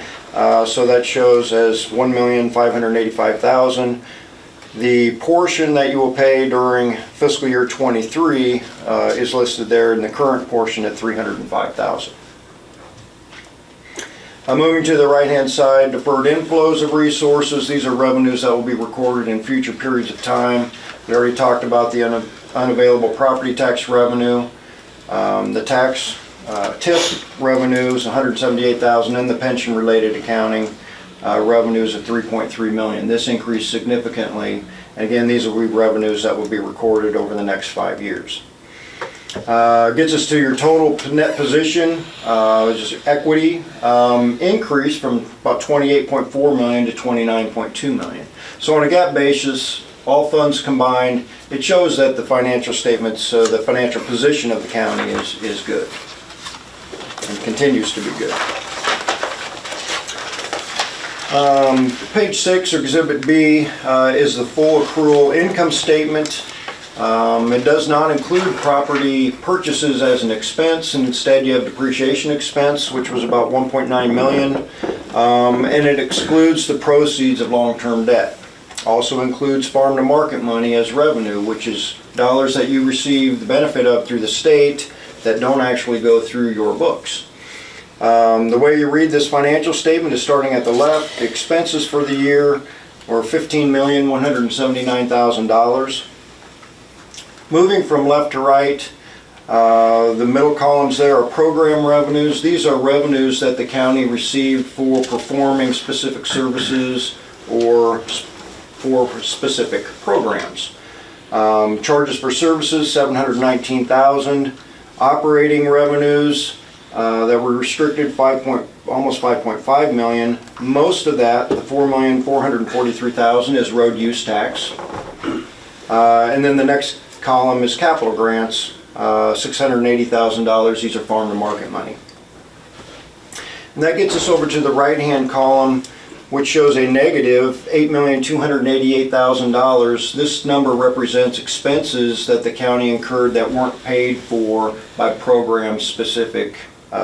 [SPEAKER 3] so that shows as $1,585,000. The portion that you will pay during fiscal year 23 is listed there in the current portion at $305,000. Moving to the right-hand side, deferred inflows of resources. These are revenues that will be recorded in future periods of time. We already talked about the unavailable property tax revenue, the tax TIF revenues, $178,000, and the pension-related accounting revenues of $3.3 million. This increased significantly. And again, these will be revenues that will be recorded over the next 5 years. Gets us to your total net position, which is equity, increase from about $28.4 million to $29.2 million. So on a GAAP basis, all funds combined, it shows that the financial statements, the financial position of the county is good and continues to be good. Page 6, or Exhibit B, is the full accrual income statement. It does not include property purchases as an expense, and instead you have depreciation expense, which was about $1.9 million, and it excludes the proceeds of long-term debt. Also includes farm-to-market money as revenue, which is dollars that you receive the benefit of through the state that don't actually go through your books. The way you read this financial statement is starting at the left. Expenses for the year were $15,179,000. Moving from left to right, the middle columns there are program revenues. These are revenues that the county received for performing specific services or for specific programs. Charges for services, $719,000. Operating revenues that were restricted, almost $5.5 million. Most of that, the $4,443,000, is road use tax. And then the next column is capital grants, $680,000. These are farm to market money. And that gets us over to the right-hand column, which shows a negative $8,288,000. This number represents expenses that the county incurred that weren't paid for by program-specific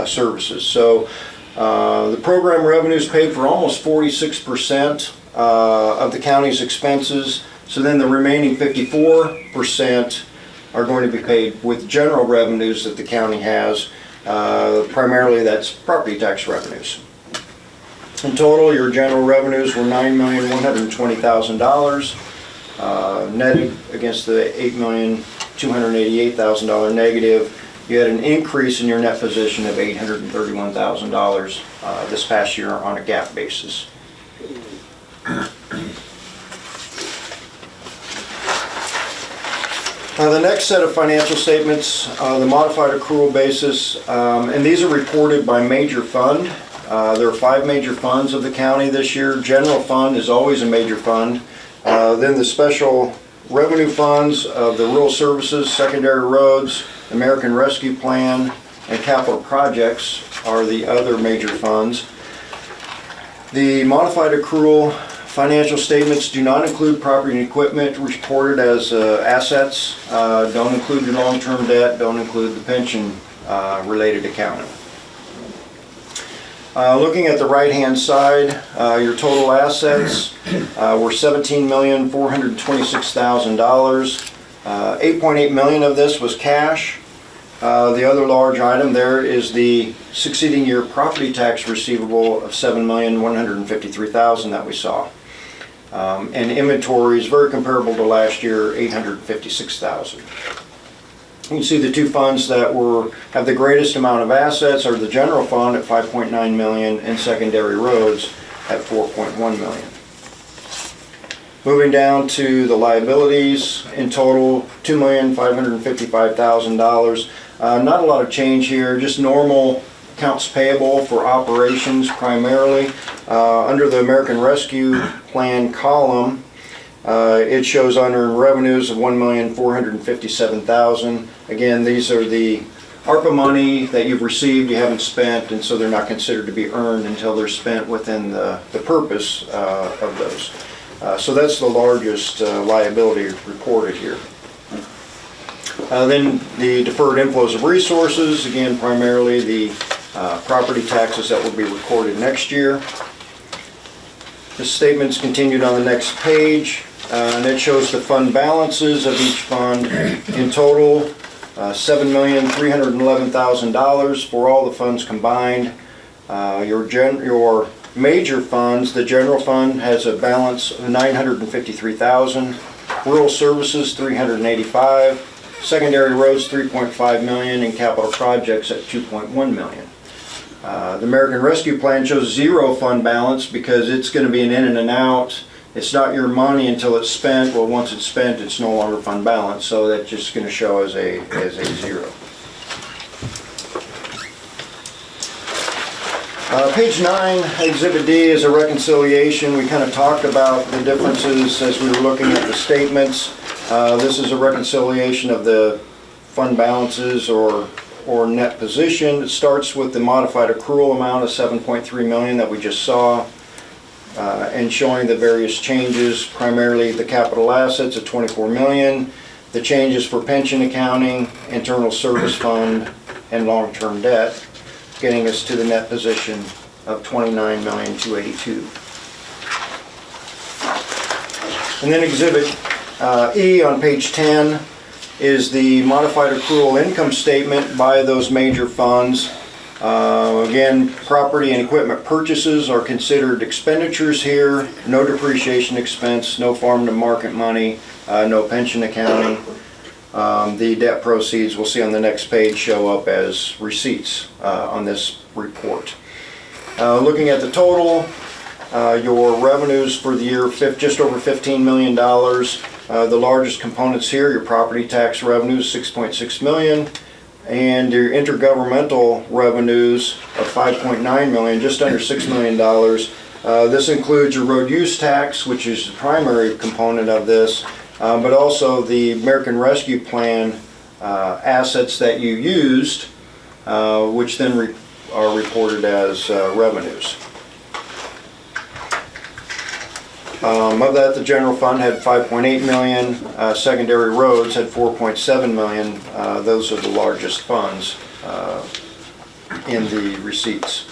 [SPEAKER 3] services. So the program revenues paid for almost 46% of the county's expenses. So then the remaining 54% are going to be paid with general revenues that the county has. Primarily that's property tax revenues. In total, your general revenues were $9,120,000, netted against the $8,288,000 negative. You had an increase in your net position of $831,000 this past year on a GAAP basis. The next set of financial statements, the modified accrual basis, and these are reported by major fund. There are 5 major funds of the county this year. General fund is always a major fund. Then the special revenue funds of the rural services, secondary roads, American Rescue Plan, and capital projects are the other major funds. The modified accrual financial statements do not include property and equipment reported as assets, don't include the long-term debt, don't include the pension related accounting. Looking at the right-hand side, your total assets were $17,426,000. $8.8 million of this was cash. The other large item there is the succeeding year property tax receivable of $7,153,000 that we saw. And inventory is very comparable to last year, $856,000. You can see the two funds that have the greatest amount of assets are the general fund at 5.9 million and secondary roads at 4.1 million. Moving down to the liabilities, in total $2,555,000. Not a lot of change here, just normal accounts payable for operations primarily. Under the American Rescue Plan column, it shows unearned revenues of $1,457,000. Again, these are the ARPA money that you've received, you haven't spent, and so they're not considered to be earned until they're spent within the purpose of those. So that's the largest liability reported here. Then the deferred inflows of resources, again primarily the property taxes that will be recorded next year. This statement's continued on the next page, and it shows the fund balances of each fund. In total, $7,311,000 for all the funds combined. Your major funds, the general fund has a balance of $953,000, rural services $385,000, secondary roads $3.5 million, and capital projects at $2.1 million. The American Rescue Plan shows zero fund balance because it's going to be an in and an out. It's not your money until it's spent. Well, once it's spent, it's no longer fund balance, so that's just going to show as a zero. Page 9, Exhibit D, is a reconciliation. We kind of talked about the differences as we were looking at the statements. This is a reconciliation of the fund balances or net position. It starts with the modified accrual amount of $7.3 million that we just saw, and showing the various changes, primarily the capital assets of $24 million, the changes for pension accounting, internal service fund, and long-term debt, getting us to the net position of $29,282,000. And then Exhibit E on page 10 is the modified accrual income statement by those major funds. Again, property and equipment purchases are considered expenditures here. No depreciation expense, no farm to market money, no pension accounting. The debt proceeds, we'll see on the next page, show up as receipts on this report. Looking at the total, your revenues for the year, just over $15 million. The largest components here, your property tax revenues, $6.6 million, and your intergovernmental revenues of $5.9 million, just under $6 million. This includes your road use tax, which is the primary component of this, but also the American Rescue Plan assets that you used, which then are reported as revenues. Of that, the general fund had $5.8 million, secondary roads had $4.7 million. Those are the largest funds in the receipts.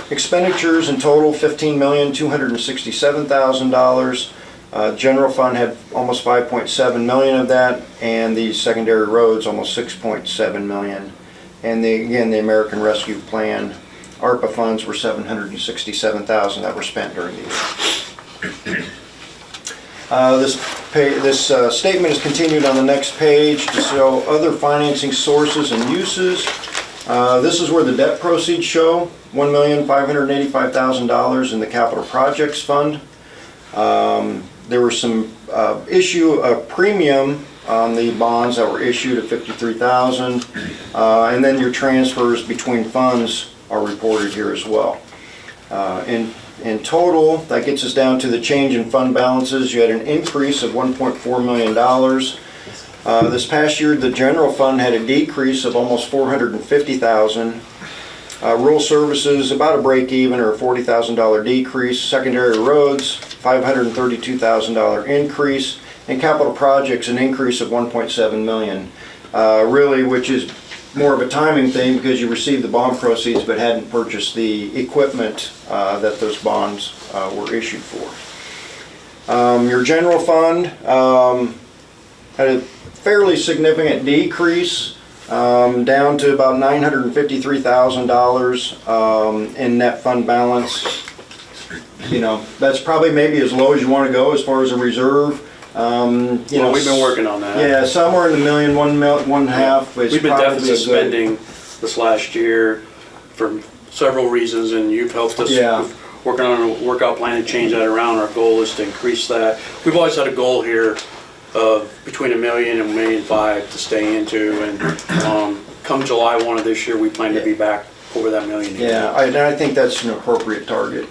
[SPEAKER 3] Expenditures in total, $15,267,000. General fund had almost $5.7 million of that, and the secondary roads almost $6.7 million. And again, the American Rescue Plan ARPA funds were $767,000 that were spent during the year. This statement is continued on the next page to show other financing sources and uses. This is where the debt proceeds show, $1,585,000 in the capital projects fund. There were some premium on the bonds that were issued at $53,000, and then your transfers between funds are reported here as well. In total, that gets us down to the change in fund balances. You had an increase of $1.4 million. This past year, the general fund had a decrease of almost $450,000. Rural services, about a break even or a $40,000 decrease. Secondary roads, $532,000 increase. And capital projects, an increase of $1.7 million. Really, which is more of a timing thing because you received the bond proceeds but hadn't purchased the equipment that those bonds were issued for. Your general fund had a fairly significant decrease, down to about $953,000 in net fund balance. You know, that's probably maybe as low as you want to go as far as a reserve.
[SPEAKER 1] Well, we've been working on that.
[SPEAKER 3] Yeah, somewhere in the million, one half. Is
[SPEAKER 1] We've been
[SPEAKER 3] probably
[SPEAKER 1] deficit
[SPEAKER 3] a good-
[SPEAKER 1] spending this last year for several reasons, and you've helped us
[SPEAKER 3] Yeah.
[SPEAKER 1] working on a workout plan to change that around. Our goal is to increase that. We've always had a goal here of between $1 million and $1.5 million to stay into, and come July 1 of this year, we plan to be back over that $1 million.
[SPEAKER 3] Yeah, and I think that's an appropriate target.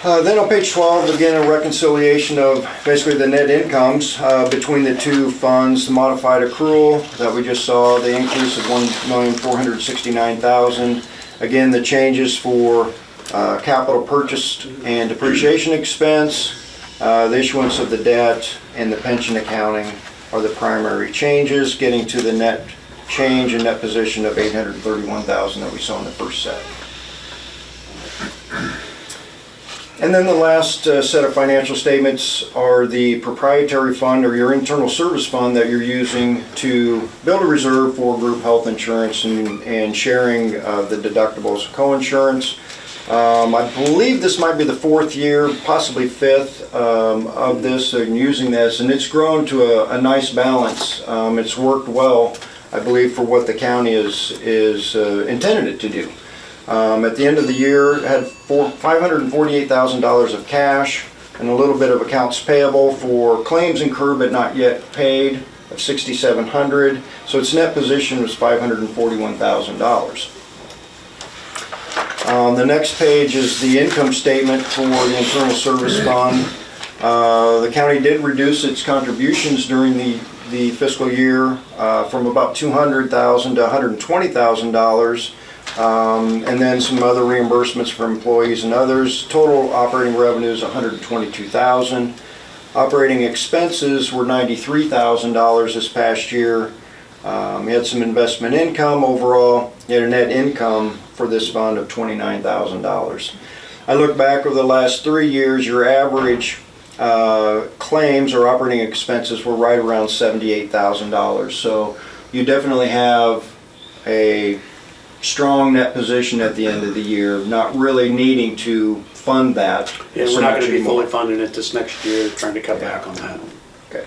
[SPEAKER 3] Then on page 12, again, a reconciliation of basically the net incomes between the two funds, the modified accrual that we just saw, the increase of $1,469,000. Again, the changes for capital purchased and depreciation expense, the issuance of the debt, and the pension accounting are the primary changes, getting to the net change and net position of $831,000 that we saw in the first set. And then the last set of financial statements are the proprietary fund or your internal service fund that you're using to build a reserve for group health insurance and sharing the deductibles, co-insurance. I believe this might be the 4th year, possibly 5th of this and using this, and it's grown to a nice balance. It's worked well, I believe, for what the county is intended it to do. At the end of the year, it had $548,000 of cash and a little bit of accounts payable for claims incurred but not yet paid of $6,700. So its net position was $541,000. The next page is the income statement for the internal service fund. The county did reduce its contributions during the fiscal year from about $200,000 to $120,000. And then some other reimbursements for employees and others. Total operating revenues $122,000. Operating expenses were $93,000 this past year. We had some investment income overall. You had a net income for this fund of $29,000. I look back over the last 3 years, your average claims or operating expenses were right around $78,000. So you definitely have a strong net position at the end of the year, not really needing to fund that.
[SPEAKER 1] Yeah,
[SPEAKER 3] so
[SPEAKER 1] we're not
[SPEAKER 3] much
[SPEAKER 1] gonna be
[SPEAKER 3] anymore.
[SPEAKER 1] fully funding it this next year, trying to cut back on that.
[SPEAKER 3] Okay.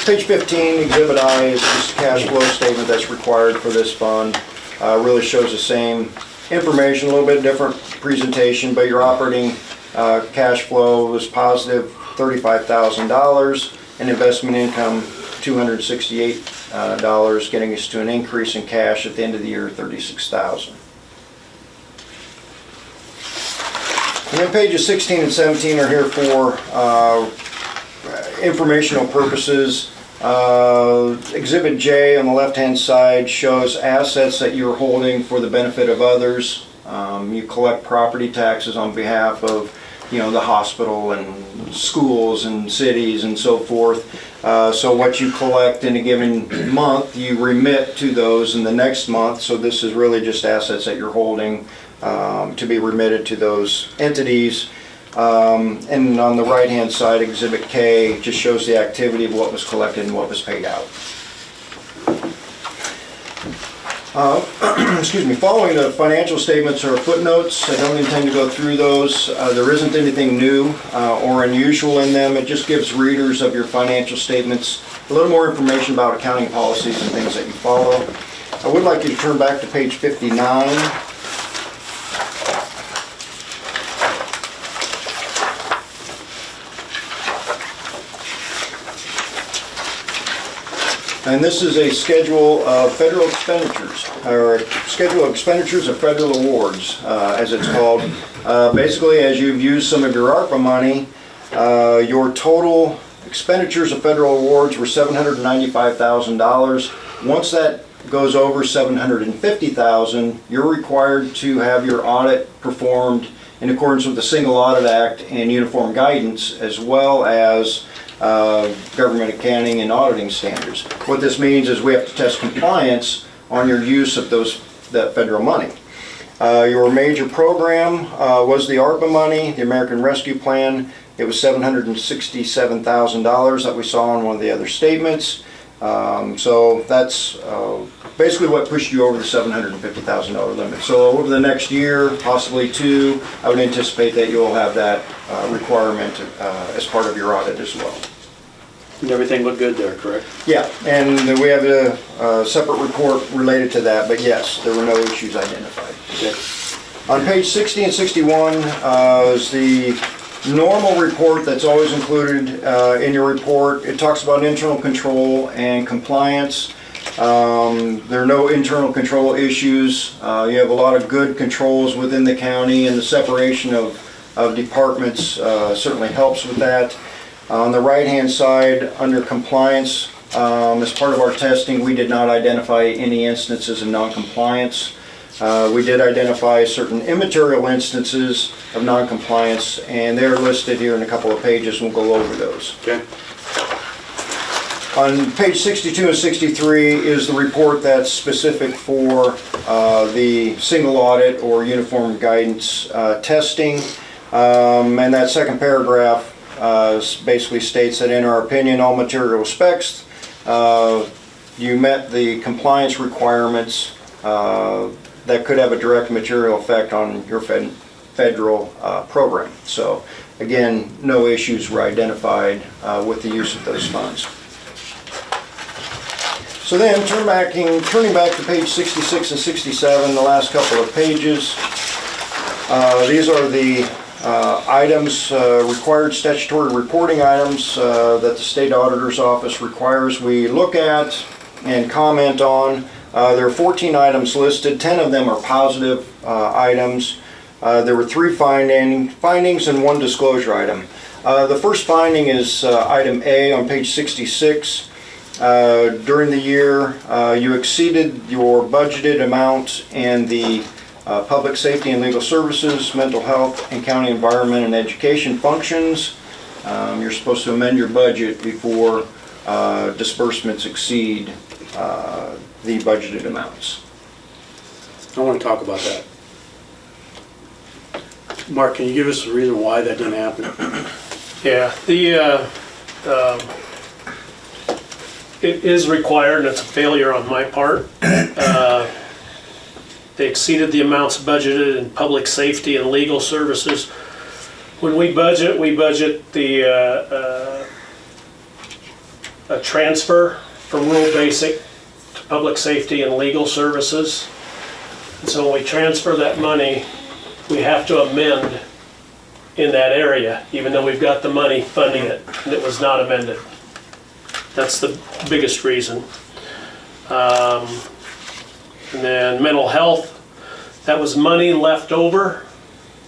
[SPEAKER 3] Page 15, Exhibit I is just a cash flow statement that's required for this fund. Really shows the same information, a little bit different presentation, but your operating cash flow was positive $35,000 and investment income $268, getting us to an increase in cash at the end of the year, $36,000. And then pages 16 and 17 are here for informational purposes. Exhibit J on the left-hand side shows assets that you're holding for the benefit of others. You collect property taxes on behalf of, the hospital and schools and cities and so forth. So what you collect in a given month, you remit to those in the next month. So this is really just assets that you're holding to be remitted to those entities. And on the right-hand side, Exhibit K just shows the activity of what was collected and what was paid out. Excuse me, following the financial statements are footnotes. I don't intend to go through those. There isn't anything new or unusual in them. It just gives readers of your financial statements a little more information about accounting policies and things that you follow. I would like you to turn back to page 59. And this is a schedule of federal expenditures, or schedule of expenditures of federal awards, as it's called. Basically, as you've used some of your ARPA money, your total expenditures of federal awards were $795,000. Once that goes over $750,000, you're required to have your audit performed in accordance with the Single Audit Act and uniform guidance, as well as government accounting and auditing standards. What this means is we have to test compliance on your use of that federal money. Your major program was the ARPA money, the American Rescue Plan. It was $767,000 that we saw in one of the other statements. So that's basically what pushed you over the $750,000 limit. So over the next year, possibly two, I would anticipate that you'll have that requirement as part of your audit as well.
[SPEAKER 1] And everything looked good there, correct?
[SPEAKER 3] Yeah, and we have a separate report related to that, but yes, there were no issues identified.
[SPEAKER 1] Okay.
[SPEAKER 3] On page 60 and 61 is the normal report that's always included in your report. It talks about internal control and compliance. There are no internal control issues. You have a lot of good controls within the county, and the separation of departments certainly helps with that. On the right-hand side, under compliance, as part of our testing, we did not identify any instances of non-compliance. We did identify certain immaterial instances of non-compliance, and they're listed here in a couple of pages. We'll go over those.
[SPEAKER 1] Okay.
[SPEAKER 3] On page 62 and 63 is the report that's specific for the single audit or uniform guidance testing. And that second paragraph basically states that in our opinion, all material specs, you met the compliance requirements that could have a direct material effect on your federal program. So again, no issues were identified with the use of those funds. So then turning back to page 66 and 67, the last couple of pages, these are the items, required statutory reporting items that the state auditor's office requires we look at and comment on. There are 14 items listed. 10 of them are positive items. There were 3 findings and 1 disclosure item. The first finding is item A on page 66. During the year, you exceeded your budgeted amount in the public safety and legal services, mental health, and county environment and education functions. You're supposed to amend your budget before disbursements exceed the budgeted amounts.
[SPEAKER 1] I want to talk about that. Mark, can you give us a reason why that didn't happen?
[SPEAKER 8] Yeah, it is required, and it's a failure on my part. They exceeded the amounts budgeted in public safety and legal services. When we budget the a transfer from rural basic to public safety and legal services. And so when we transfer that money, we have to amend in that area, even though we've got the money funding it, and it was not amended. That's the biggest reason. And then mental health, that was money left over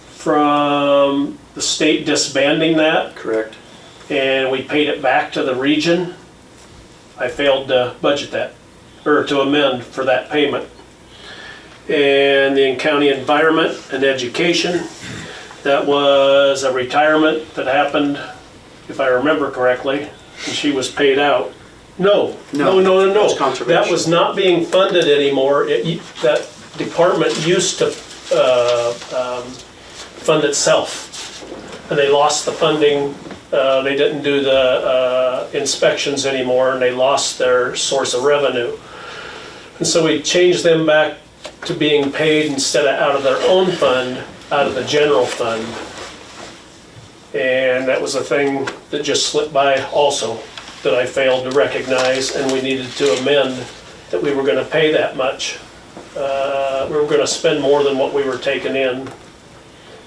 [SPEAKER 8] from the state disbanding that,
[SPEAKER 1] Correct.
[SPEAKER 8] and we paid it back to the region. I failed to budget that, or to amend for that payment. And the county environment and education, that was a retirement that happened, if I remember correctly, and she was paid out. No.
[SPEAKER 1] That's conservation.
[SPEAKER 8] That was not being funded anymore. That department used to fund itself, and they lost the funding. They didn't do the inspections anymore, and they lost their source of revenue. And so we changed them back to being paid instead of out of their own fund, out of the general fund. And that was a thing that just slipped by also, that I failed to recognize, and we needed to amend that we were going to pay that much. We were going to spend more than what we were taking in.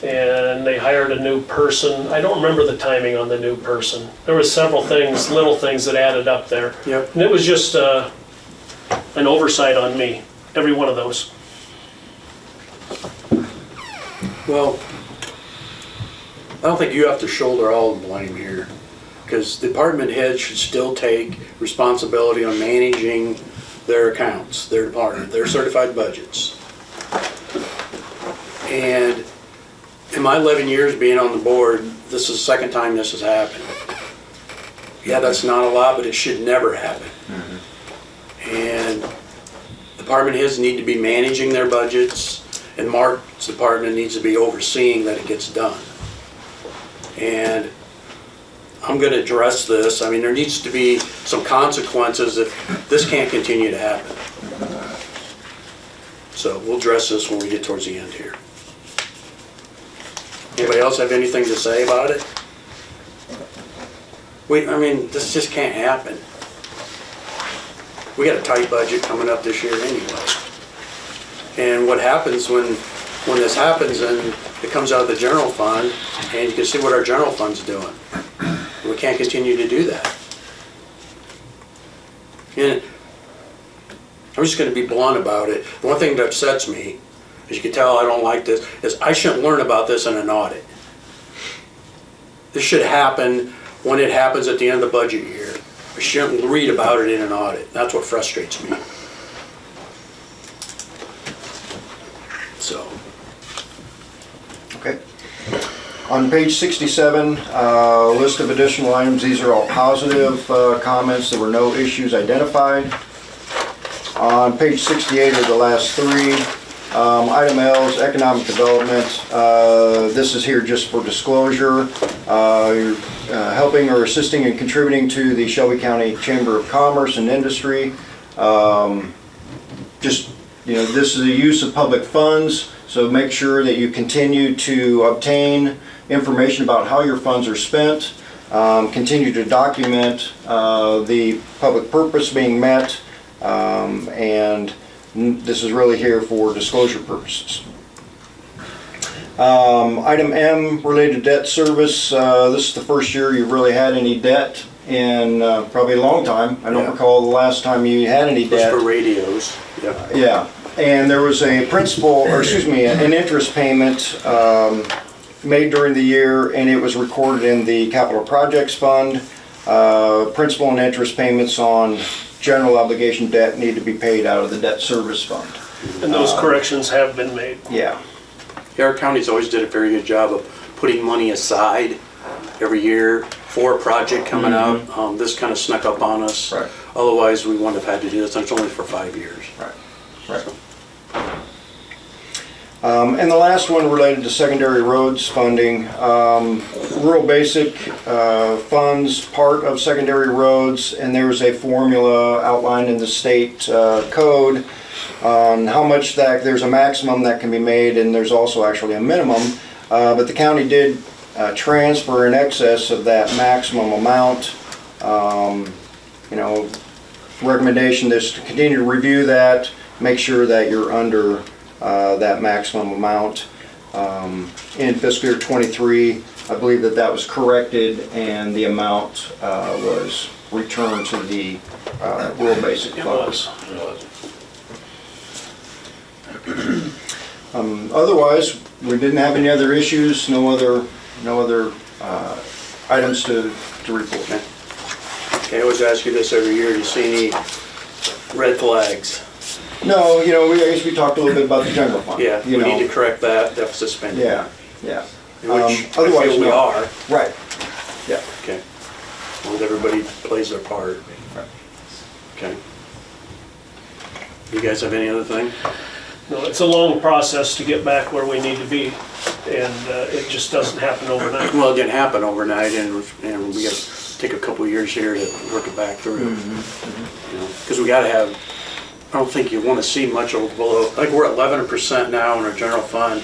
[SPEAKER 8] And they hired a new person. I don't remember the timing on the new person. There was several things, little things that added up there.
[SPEAKER 1] Yep.
[SPEAKER 8] And it was just an oversight on me, every one of those.
[SPEAKER 1] Well, I don't think you have to shoulder all the blame here, because department heads should still take responsibility on managing their accounts, their department, their certified budgets. And in my 11 years being on the board, this is the second time this has happened. Yeah, that's not a lot, but it should never happen. And department heads need to be managing their budgets, and Mark's department needs to be overseeing that it gets done. And I'm going to address this. I mean, there needs to be some consequences if this can't continue to happen. So we'll address this when we get towards the end here. Anybody else have anything to say about it? I mean, this just can't happen. We got a tight budget coming up this year anyway. And what happens when this happens and it comes out of the general fund, and you can see what our general fund's doing. We can't continue to do that. And I'm just gonna be blunt about it. The one thing that upsets me, as you can tell I don't like this, is I shouldn't learn about this in an audit. This should happen when it happens at the end of the budget year. I shouldn't read about it in an audit. That's what frustrates me. So.
[SPEAKER 3] Okay. On page 67, list of additional items. These are all positive comments. There were no issues identified. On page 68 are the last three. Item L is economic development. This is here just for disclosure. You're helping or assisting and contributing to the Shelby County Chamber of Commerce and Industry. Just, this is a use of public funds, so make sure that you continue to obtain information about how your funds are spent. Continue to document the public purpose being met, and this is really here for disclosure purposes. Item M, related to debt service. This is the first year you've really had any debt in probably a long time. I don't recall the last time you had any debt.
[SPEAKER 1] Just for radios. Yeah.
[SPEAKER 3] Yeah, and there was a an interest payment made during the year, and it was recorded in the capital projects fund. Principal and interest payments on general obligation debt need to be paid out of the debt service fund.
[SPEAKER 8] And those corrections have been made.
[SPEAKER 3] Yeah.
[SPEAKER 1] Our county's always did a very good job of putting money aside every year for a project coming up. This kind of snuck up on us.
[SPEAKER 3] Right.
[SPEAKER 1] Otherwise, we wouldn't have had to do this, and it's only for 5 years.
[SPEAKER 3] Right. And the last one related to secondary roads funding. Rural basic funds, part of secondary roads, and there's a formula outlined in the state code on how much there's a maximum that can be made, and there's also actually a minimum. But the county did transfer in excess of that maximum amount. Recommendation is to continue to review that, make sure that you're under that maximum amount. In fiscal year 23, I believe that was corrected and the amount was returned to the rural basic funds. Otherwise, we didn't have any other issues, no other items to report.
[SPEAKER 1] Okay, I always ask you this every year. Do you see any red flags?
[SPEAKER 3] No, I guess we talked a little bit about the general fund.
[SPEAKER 1] Yeah, we need to correct that deficit spending.
[SPEAKER 3] Yeah.
[SPEAKER 1] Which I
[SPEAKER 3] Otherwise,
[SPEAKER 1] feel we
[SPEAKER 3] no.
[SPEAKER 1] are.
[SPEAKER 3] Right. Yeah.
[SPEAKER 1] Okay. As long as everybody plays their part. Okay. You guys have any other thing?
[SPEAKER 8] No, it's a long process to get back where we need to be, and it just doesn't happen overnight.
[SPEAKER 1] Well, it didn't happen overnight, and we got to take a couple of years here to work it back through. Because we got to have. I don't think you want to see much below. Like we're at 11% now in our general fund.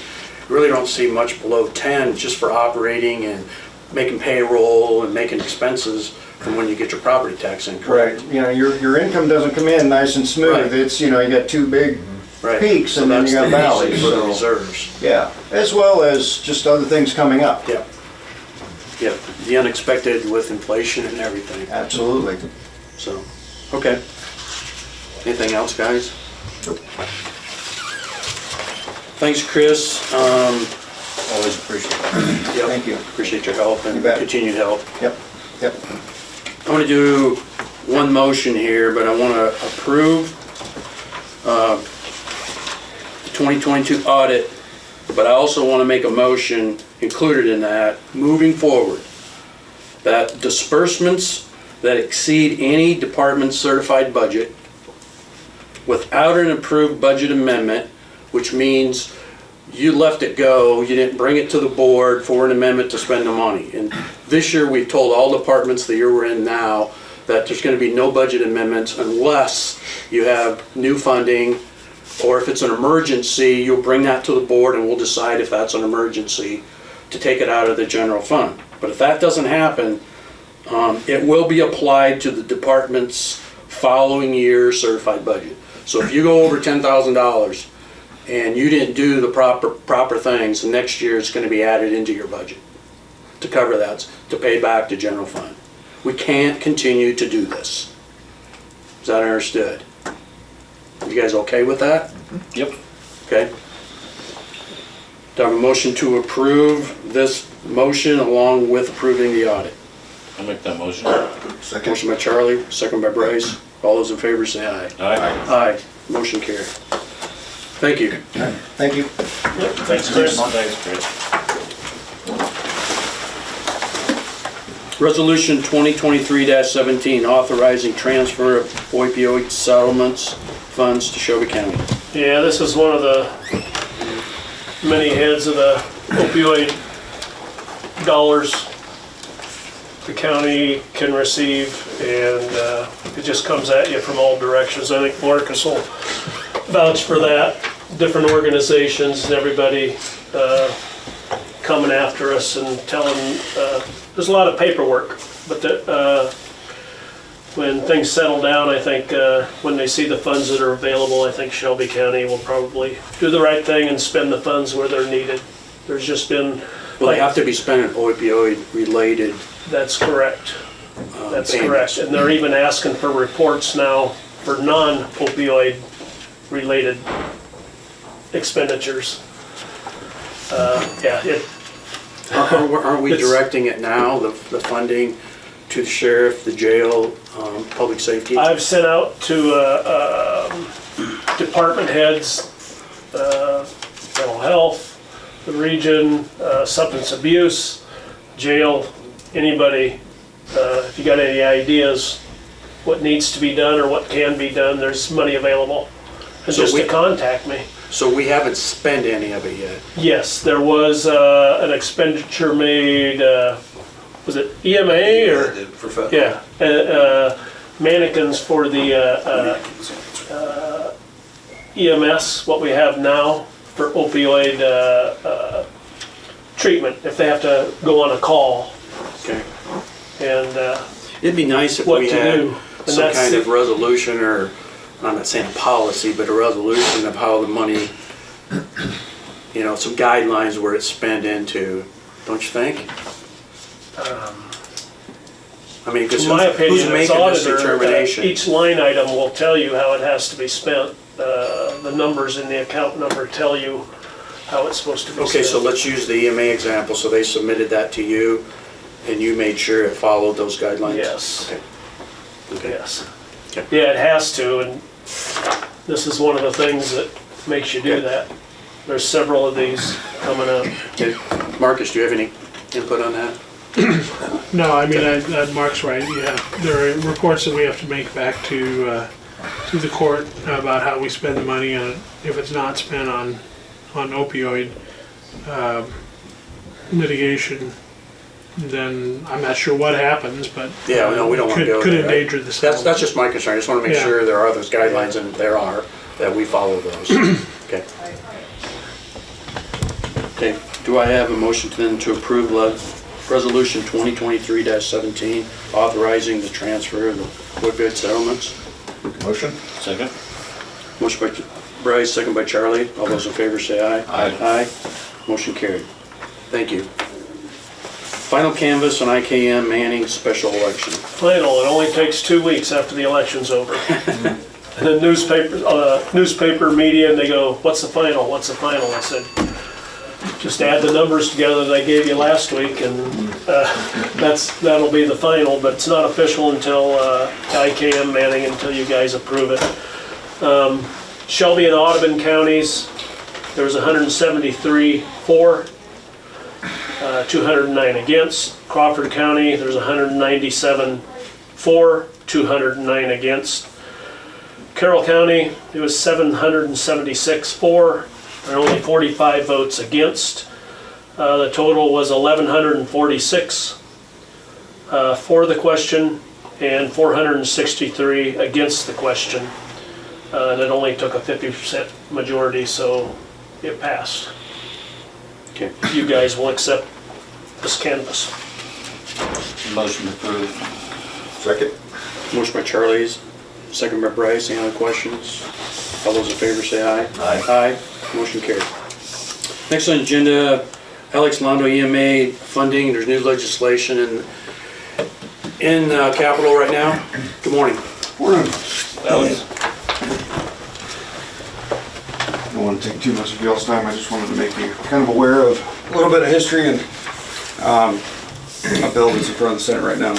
[SPEAKER 1] You really don't see much below 10 just for operating and making payroll and making expenses from when you get your property tax in.
[SPEAKER 3] Right. Your income doesn't come in nice and smooth.
[SPEAKER 1] Right.
[SPEAKER 3] It's you got two big
[SPEAKER 1] Right.
[SPEAKER 3] peaks,
[SPEAKER 1] So
[SPEAKER 3] and then
[SPEAKER 1] that's
[SPEAKER 3] you got
[SPEAKER 1] the
[SPEAKER 3] valleys.
[SPEAKER 1] reason for the
[SPEAKER 3] So,
[SPEAKER 1] reserves.
[SPEAKER 3] yeah, as well as just other things coming up.
[SPEAKER 1] Yeah. Yeah. The unexpected with inflation and everything.
[SPEAKER 3] Absolutely.
[SPEAKER 1] So, okay. Anything else, guys?
[SPEAKER 3] Nope.
[SPEAKER 1] Thanks, Chris.
[SPEAKER 2] Always appreciate it.
[SPEAKER 1] Yep.
[SPEAKER 3] Thank you.
[SPEAKER 1] Appreciate your help and
[SPEAKER 3] You bet.
[SPEAKER 1] continued help.
[SPEAKER 3] Yep.
[SPEAKER 1] I want to do one motion here, but I want to approve the 2022 audit, but I also want to make a motion included in that, moving forward, that disbursements that exceed any department's certified budget without an approved budget amendment, which means you let it go, you didn't bring it to the board for an amendment to spend the money. And this year, we've told all departments, the year we're in now, that there's going to be no budget amendments unless you have new funding or if it's an emergency, you'll bring that to the board and we'll decide if that's an emergency to take it out of the general fund. But if that doesn't happen, it will be applied to the department's following year's certified budget. So if you go over $10,000 and you didn't do the proper things, next year it's going to be added into your budget to cover that, to pay back to general fund. We can't continue to do this. Is that understood? You guys okay with that?
[SPEAKER 2] Yep.
[SPEAKER 1] Okay. Do I have a motion to approve this motion along with approving the audit?
[SPEAKER 2] I'll make that motion.
[SPEAKER 4] Second.
[SPEAKER 1] Motion by Charlie, second by Bryce. All those in favor say aye.
[SPEAKER 2] Aye.
[SPEAKER 1] Aye. Motion carried. Thank you.
[SPEAKER 3] Thank you.
[SPEAKER 8] Yep, thanks, Chris.
[SPEAKER 2] Thanks, Chris.
[SPEAKER 1] Resolution 2023-17, authorizing transfer of opioid settlements funds to Shelby County.
[SPEAKER 8] Yeah, this is one of the many heads of the opioid dollars the county can receive, and it just comes at you from all directions. I think Marcus will vouch for that. Different organizations and everybody coming after us and telling, there's a lot of paperwork, but when things settle down, I think when they see the funds that are available, I think Shelby County will probably do the right thing and spend the funds where they're needed. There's just been...
[SPEAKER 1] Well, they have to be spent on opioid-related.
[SPEAKER 8] That's correct. That's
[SPEAKER 1] payments.
[SPEAKER 8] correct. And they're even asking for reports now for non-opioid related expenditures.
[SPEAKER 1] Aren't we
[SPEAKER 8] It's-
[SPEAKER 1] directing it now, the funding, to the sheriff, the jail, public safety?
[SPEAKER 8] I've sent out to department heads, mental health, the region, substance abuse, jail, anybody. If you got any ideas what needs to be done or what can be done, there's money available. And
[SPEAKER 1] So
[SPEAKER 8] just
[SPEAKER 1] we-
[SPEAKER 8] to contact me.
[SPEAKER 1] So we haven't spent any of it yet.
[SPEAKER 8] Yes, there was an expenditure made, was it EMA or?
[SPEAKER 1] For federal.
[SPEAKER 8] Yeah, mannequins for the EMS, what we have now for opioid treatment, if they have to go on a call.
[SPEAKER 1] Okay.
[SPEAKER 8] And
[SPEAKER 1] It'd be nice if
[SPEAKER 8] what
[SPEAKER 1] we
[SPEAKER 8] to
[SPEAKER 1] had
[SPEAKER 8] do. And
[SPEAKER 1] some
[SPEAKER 8] that's
[SPEAKER 1] kind
[SPEAKER 8] it.
[SPEAKER 1] of resolution, or, I'm not saying a policy, but a resolution of how the money, some guidelines where it's spent into, don't you think? I mean, because
[SPEAKER 8] In my
[SPEAKER 1] who's
[SPEAKER 8] opinion, as
[SPEAKER 1] making this
[SPEAKER 8] auditor,
[SPEAKER 1] determination?
[SPEAKER 8] each line item will tell you how it has to be spent. The numbers in the account number tell you how it's supposed to be spent.
[SPEAKER 1] Okay, so let's use the EMA example. So they submitted that to you, and you made sure it followed those guidelines?
[SPEAKER 8] Yes.
[SPEAKER 1] Okay. Okay.
[SPEAKER 8] Yes.
[SPEAKER 1] Okay.
[SPEAKER 8] Yeah, it has to, and this is one of the things that makes you do
[SPEAKER 1] Okay.
[SPEAKER 8] that. There's several of these coming up.
[SPEAKER 1] Okay. Marcus, do you have any input on that?
[SPEAKER 10] No, I mean, Mark's right, yeah. There are reports that we have to make back to the court about how we spend the money, and if it's not spent on opioid litigation, then I'm not sure what happens, but
[SPEAKER 1] Yeah, no, we don't want to go
[SPEAKER 10] could
[SPEAKER 1] there, right?
[SPEAKER 10] endanger the settlement.
[SPEAKER 1] That's just my concern. I just want to make
[SPEAKER 10] Yeah.
[SPEAKER 1] sure there are those guidelines, and there are, that we follow those. Okay. Okay, do I have a motion then to approve Resolution 2023-17, authorizing the transfer of the opioid settlements?
[SPEAKER 4] Motion?
[SPEAKER 2] Second?
[SPEAKER 1] Motion by Bryce, second by Charlie. All those in favor say aye.
[SPEAKER 2] Aye.
[SPEAKER 1] Aye. Motion carried. Thank you. Final canvas on IKM Manning special election.
[SPEAKER 8] Final, it only takes 2 weeks after the election's over. And the newspaper media, and they go, what's the final, what's the final? I said, just add the numbers together that I gave you last week, and that'll be the final, but it's not official until IKM Manning, until you guys approve it. Shelby and Audubon counties, there was 173 for, 209 against. Crawford County, there's 197 for, 209 against. Carroll County, it was 776 for, and only 45 votes against. The total was 1,146 for the question and 463 against the question. And it only took a 50% majority, so it passed.
[SPEAKER 1] Okay.
[SPEAKER 8] You guys will accept this canvas.
[SPEAKER 2] Motion approved.
[SPEAKER 3] Second?
[SPEAKER 1] Motion by Charlie's, second by Bryce. Any other questions? All those in favor say aye. Aye. Motion carried. Next on the agenda, Alex Londo EMA funding. There's new legislation in Capitol right now. Good morning.
[SPEAKER 6] Alex? I don't want to take too much of y'all's time. I just wanted to make you kind of aware of a little bit of history and a bill that's in front of the Senate right now.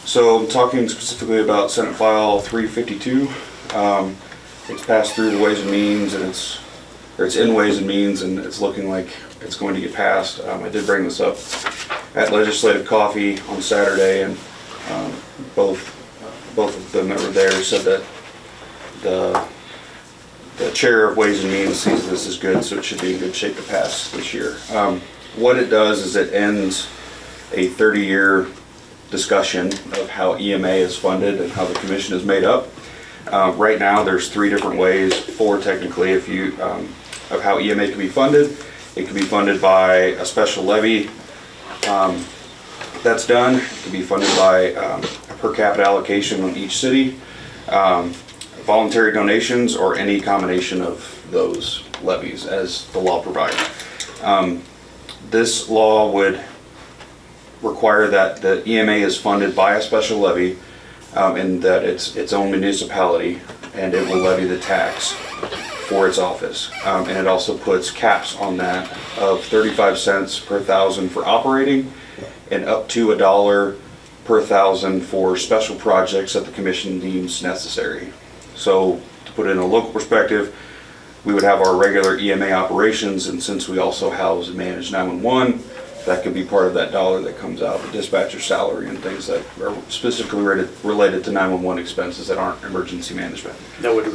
[SPEAKER 6] So I'm talking specifically about Senate File 352. It's passed through the Ways and Means, and it's in Ways and Means, and it's looking like it's going to get passed. I did bring this up at Legislative Coffee on Saturday, and both of them that were there said that the chair of Ways and Means sees this as good, so it should be in good shape to pass this year. What it does is it ends a 30-year discussion of how EMA is funded and how the commission is made up. Right now, there's 3 different ways, 4 technically, of how EMA can be funded. It can be funded by a special levy that's done. It can be funded by a per capita allocation on each city, voluntary donations, or any combination of those levies as the law provides. This law would require that the EMA is funded by a special levy, and that it's its own municipality, and it will levy the tax for its office. And it also puts caps on that of 35 cents per thousand for operating, and up to $1 per thousand for special projects that the commission deems necessary. So to put it in a local perspective, we would have our regular EMA operations, and since we also house and manage 911, that could be part of that dollar that comes out of dispatcher salary and things that are specifically related to 911 expenses that aren't emergency management.
[SPEAKER 1] That would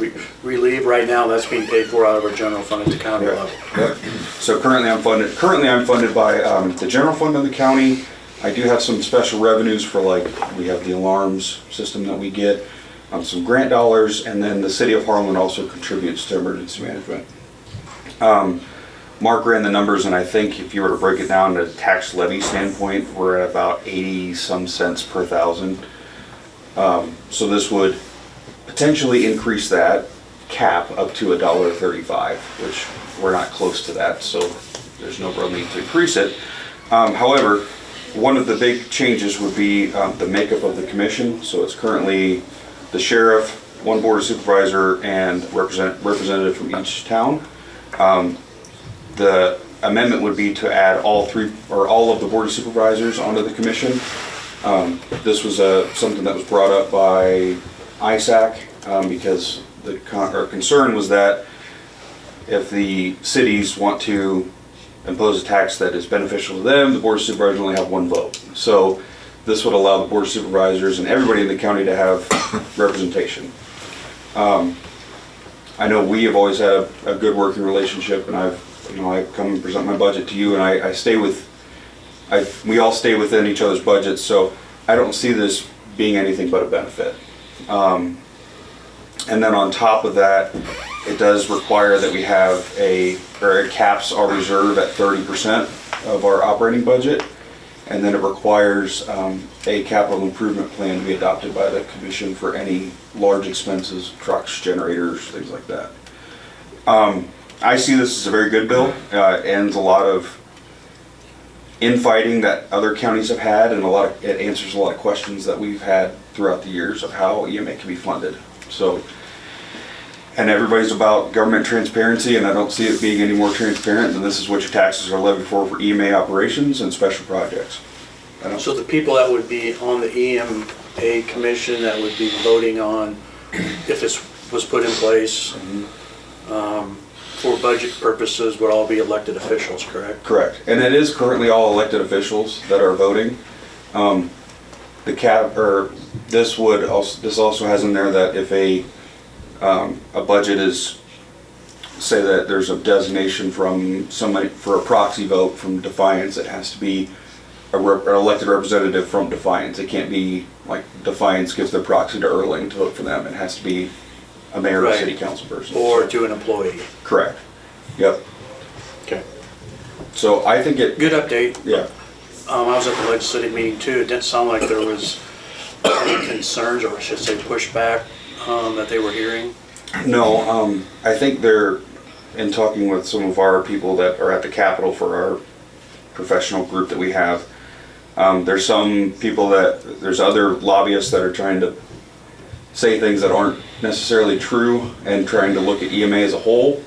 [SPEAKER 1] relieve right now. That's being paid for out of our general fund at the county level.
[SPEAKER 6] Yep. So currently I'm funded by the general fund of the county. I do have some special revenues for, like, we have the alarms system that we get, some grant dollars, and then the city of Harlan also contributes to emergency management. Mark ran the numbers, and I think if you were to break it down to a tax levy standpoint, we're at about 80 some cents per thousand. So this would potentially increase that cap up to $1.35, which we're not close to that, so there's no real need to increase it. However, one of the big changes would be the makeup of the commission. So it's currently the sheriff, 1 board of supervisor, and representative from each town. The amendment would be to add all of the board of supervisors onto the commission. This was something that was brought up by ISAC because our concern was that if the cities want to impose a tax that is beneficial to them, the board of supervisors only have 1 vote. So this would allow the board of supervisors and everybody in the county to have representation. I know we have always had a good working relationship, and I come and present my budget to you, and we all stay within each other's budgets, so I don't see this being anything but a benefit. And then on top of that, it does require that we have it caps our reserve at 30% of our operating budget, and then it requires a capital improvement plan to be adopted by the commission for any large expenses, trucks, generators, things like that. I see this as a very good bill. It ends a lot of infighting that other counties have had, and it answers a lot of questions that we've had throughout the years of how EMA can be funded. So, and everybody's about government transparency, and I don't see it being any more transparent than this is what your taxes are levied for EMA operations and special projects.
[SPEAKER 1] So the people that would be on the EMA commission that would be voting on if this was put in place for budget purposes would all be elected officials, correct?
[SPEAKER 6] Correct, and it is currently all elected officials that are voting. This also has in there that if a budget is, say that there's a designation from somebody for a proxy vote from Defiance, it has to be an elected representative from Defiance. It can't be like Defiance gives their proxy to Erling to vote for them. It has to be a mayor or
[SPEAKER 1] Right.
[SPEAKER 6] city council person.
[SPEAKER 1] Or
[SPEAKER 6] So-
[SPEAKER 1] to an employee.
[SPEAKER 6] Correct. Yep.
[SPEAKER 1] Okay.
[SPEAKER 6] So I think it,
[SPEAKER 1] Good update.
[SPEAKER 6] yeah.
[SPEAKER 1] I was at the legislative meeting too. It didn't sound like there was any concerns, or I should say pushback, that they were hearing.
[SPEAKER 6] No, I think they're, in talking with some of our people that are at the Capitol for our professional group that we have, there's some people there's other lobbyists that are trying to say things that aren't necessarily true and trying to look at EMA as a whole.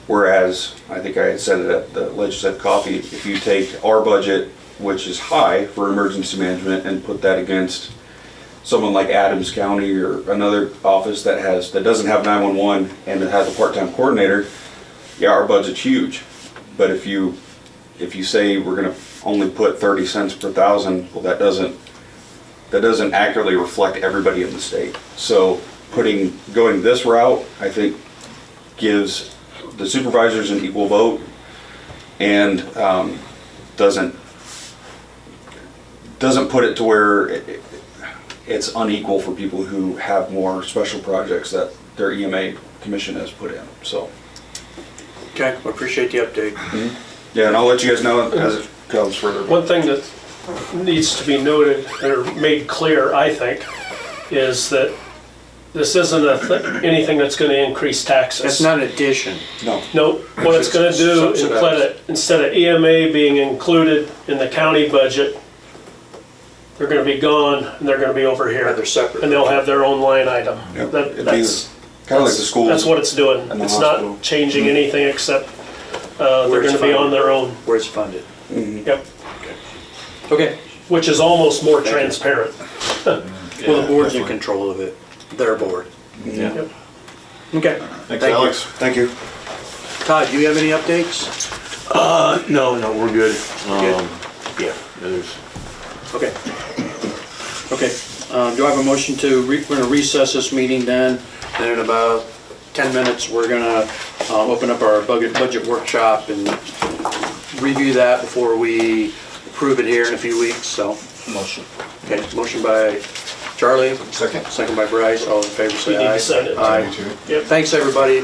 [SPEAKER 6] Whereas, I think I had said it at the legislative coffee, if you take our budget, which is high for emergency management, and put that against someone like Adams County or another office that doesn't have 911 and it has a part-time coordinator, yeah, our budget's huge. But if you say we're gonna only put 30 cents per thousand, well, that doesn't accurately reflect everybody in the state. So going this route, I think gives the supervisors an equal vote and doesn't put it to where it's unequal for people who have more special projects that their EMA commission has put in, so.
[SPEAKER 1] Okay, I appreciate the update.
[SPEAKER 6] Yeah, and I'll let you guys know as it comes further.
[SPEAKER 8] One thing that needs to be noted or made clear, I think, is that this isn't anything that's gonna increase taxes.
[SPEAKER 1] That's not an addition.
[SPEAKER 6] No.
[SPEAKER 8] Nope, what it's gonna do,
[SPEAKER 1] Subsidized.
[SPEAKER 8] instead of EMA being included in the county budget, they're gonna be gone and they're gonna be over
[SPEAKER 1] They're
[SPEAKER 8] here.
[SPEAKER 1] separate.
[SPEAKER 8] And they'll have their own line item.
[SPEAKER 6] Yep.
[SPEAKER 8] That-
[SPEAKER 6] It'd be
[SPEAKER 8] That's,
[SPEAKER 6] kind of like the schools.
[SPEAKER 8] that's what it's doing.
[SPEAKER 6] and the
[SPEAKER 8] It's
[SPEAKER 6] hospital.
[SPEAKER 8] not changing anything except, they're
[SPEAKER 1] Where it's
[SPEAKER 8] gonna be on
[SPEAKER 1] funded.
[SPEAKER 8] their own.
[SPEAKER 1] Where it's funded.
[SPEAKER 8] Yep,
[SPEAKER 1] Okay.
[SPEAKER 8] which is almost more
[SPEAKER 1] Thank you.
[SPEAKER 8] transparent.
[SPEAKER 1] Well, the board's in control of it. Their board.
[SPEAKER 6] Yeah.
[SPEAKER 8] Yep.
[SPEAKER 1] Okay.
[SPEAKER 4] Thanks,
[SPEAKER 1] Thank you.
[SPEAKER 4] Alex.
[SPEAKER 6] Thank you.
[SPEAKER 1] Todd, do you have any updates?
[SPEAKER 7] No, we're good.
[SPEAKER 1] Good.
[SPEAKER 7] Yeah, there's,
[SPEAKER 1] Okay. Okay, do I have a motion we're gonna recess this meeting then, and in about 10 minutes, we're gonna open up our budget workshop and review that before we approve it here in a few weeks, so.
[SPEAKER 9] Motion.
[SPEAKER 1] Okay, motion by Charlie,
[SPEAKER 4] Second.
[SPEAKER 1] second by Bryce, all in favor say
[SPEAKER 8] You need
[SPEAKER 1] aye.
[SPEAKER 8] to sign it.
[SPEAKER 1] Aye.
[SPEAKER 4] You too.
[SPEAKER 8] Yep.
[SPEAKER 1] Thanks, everybody.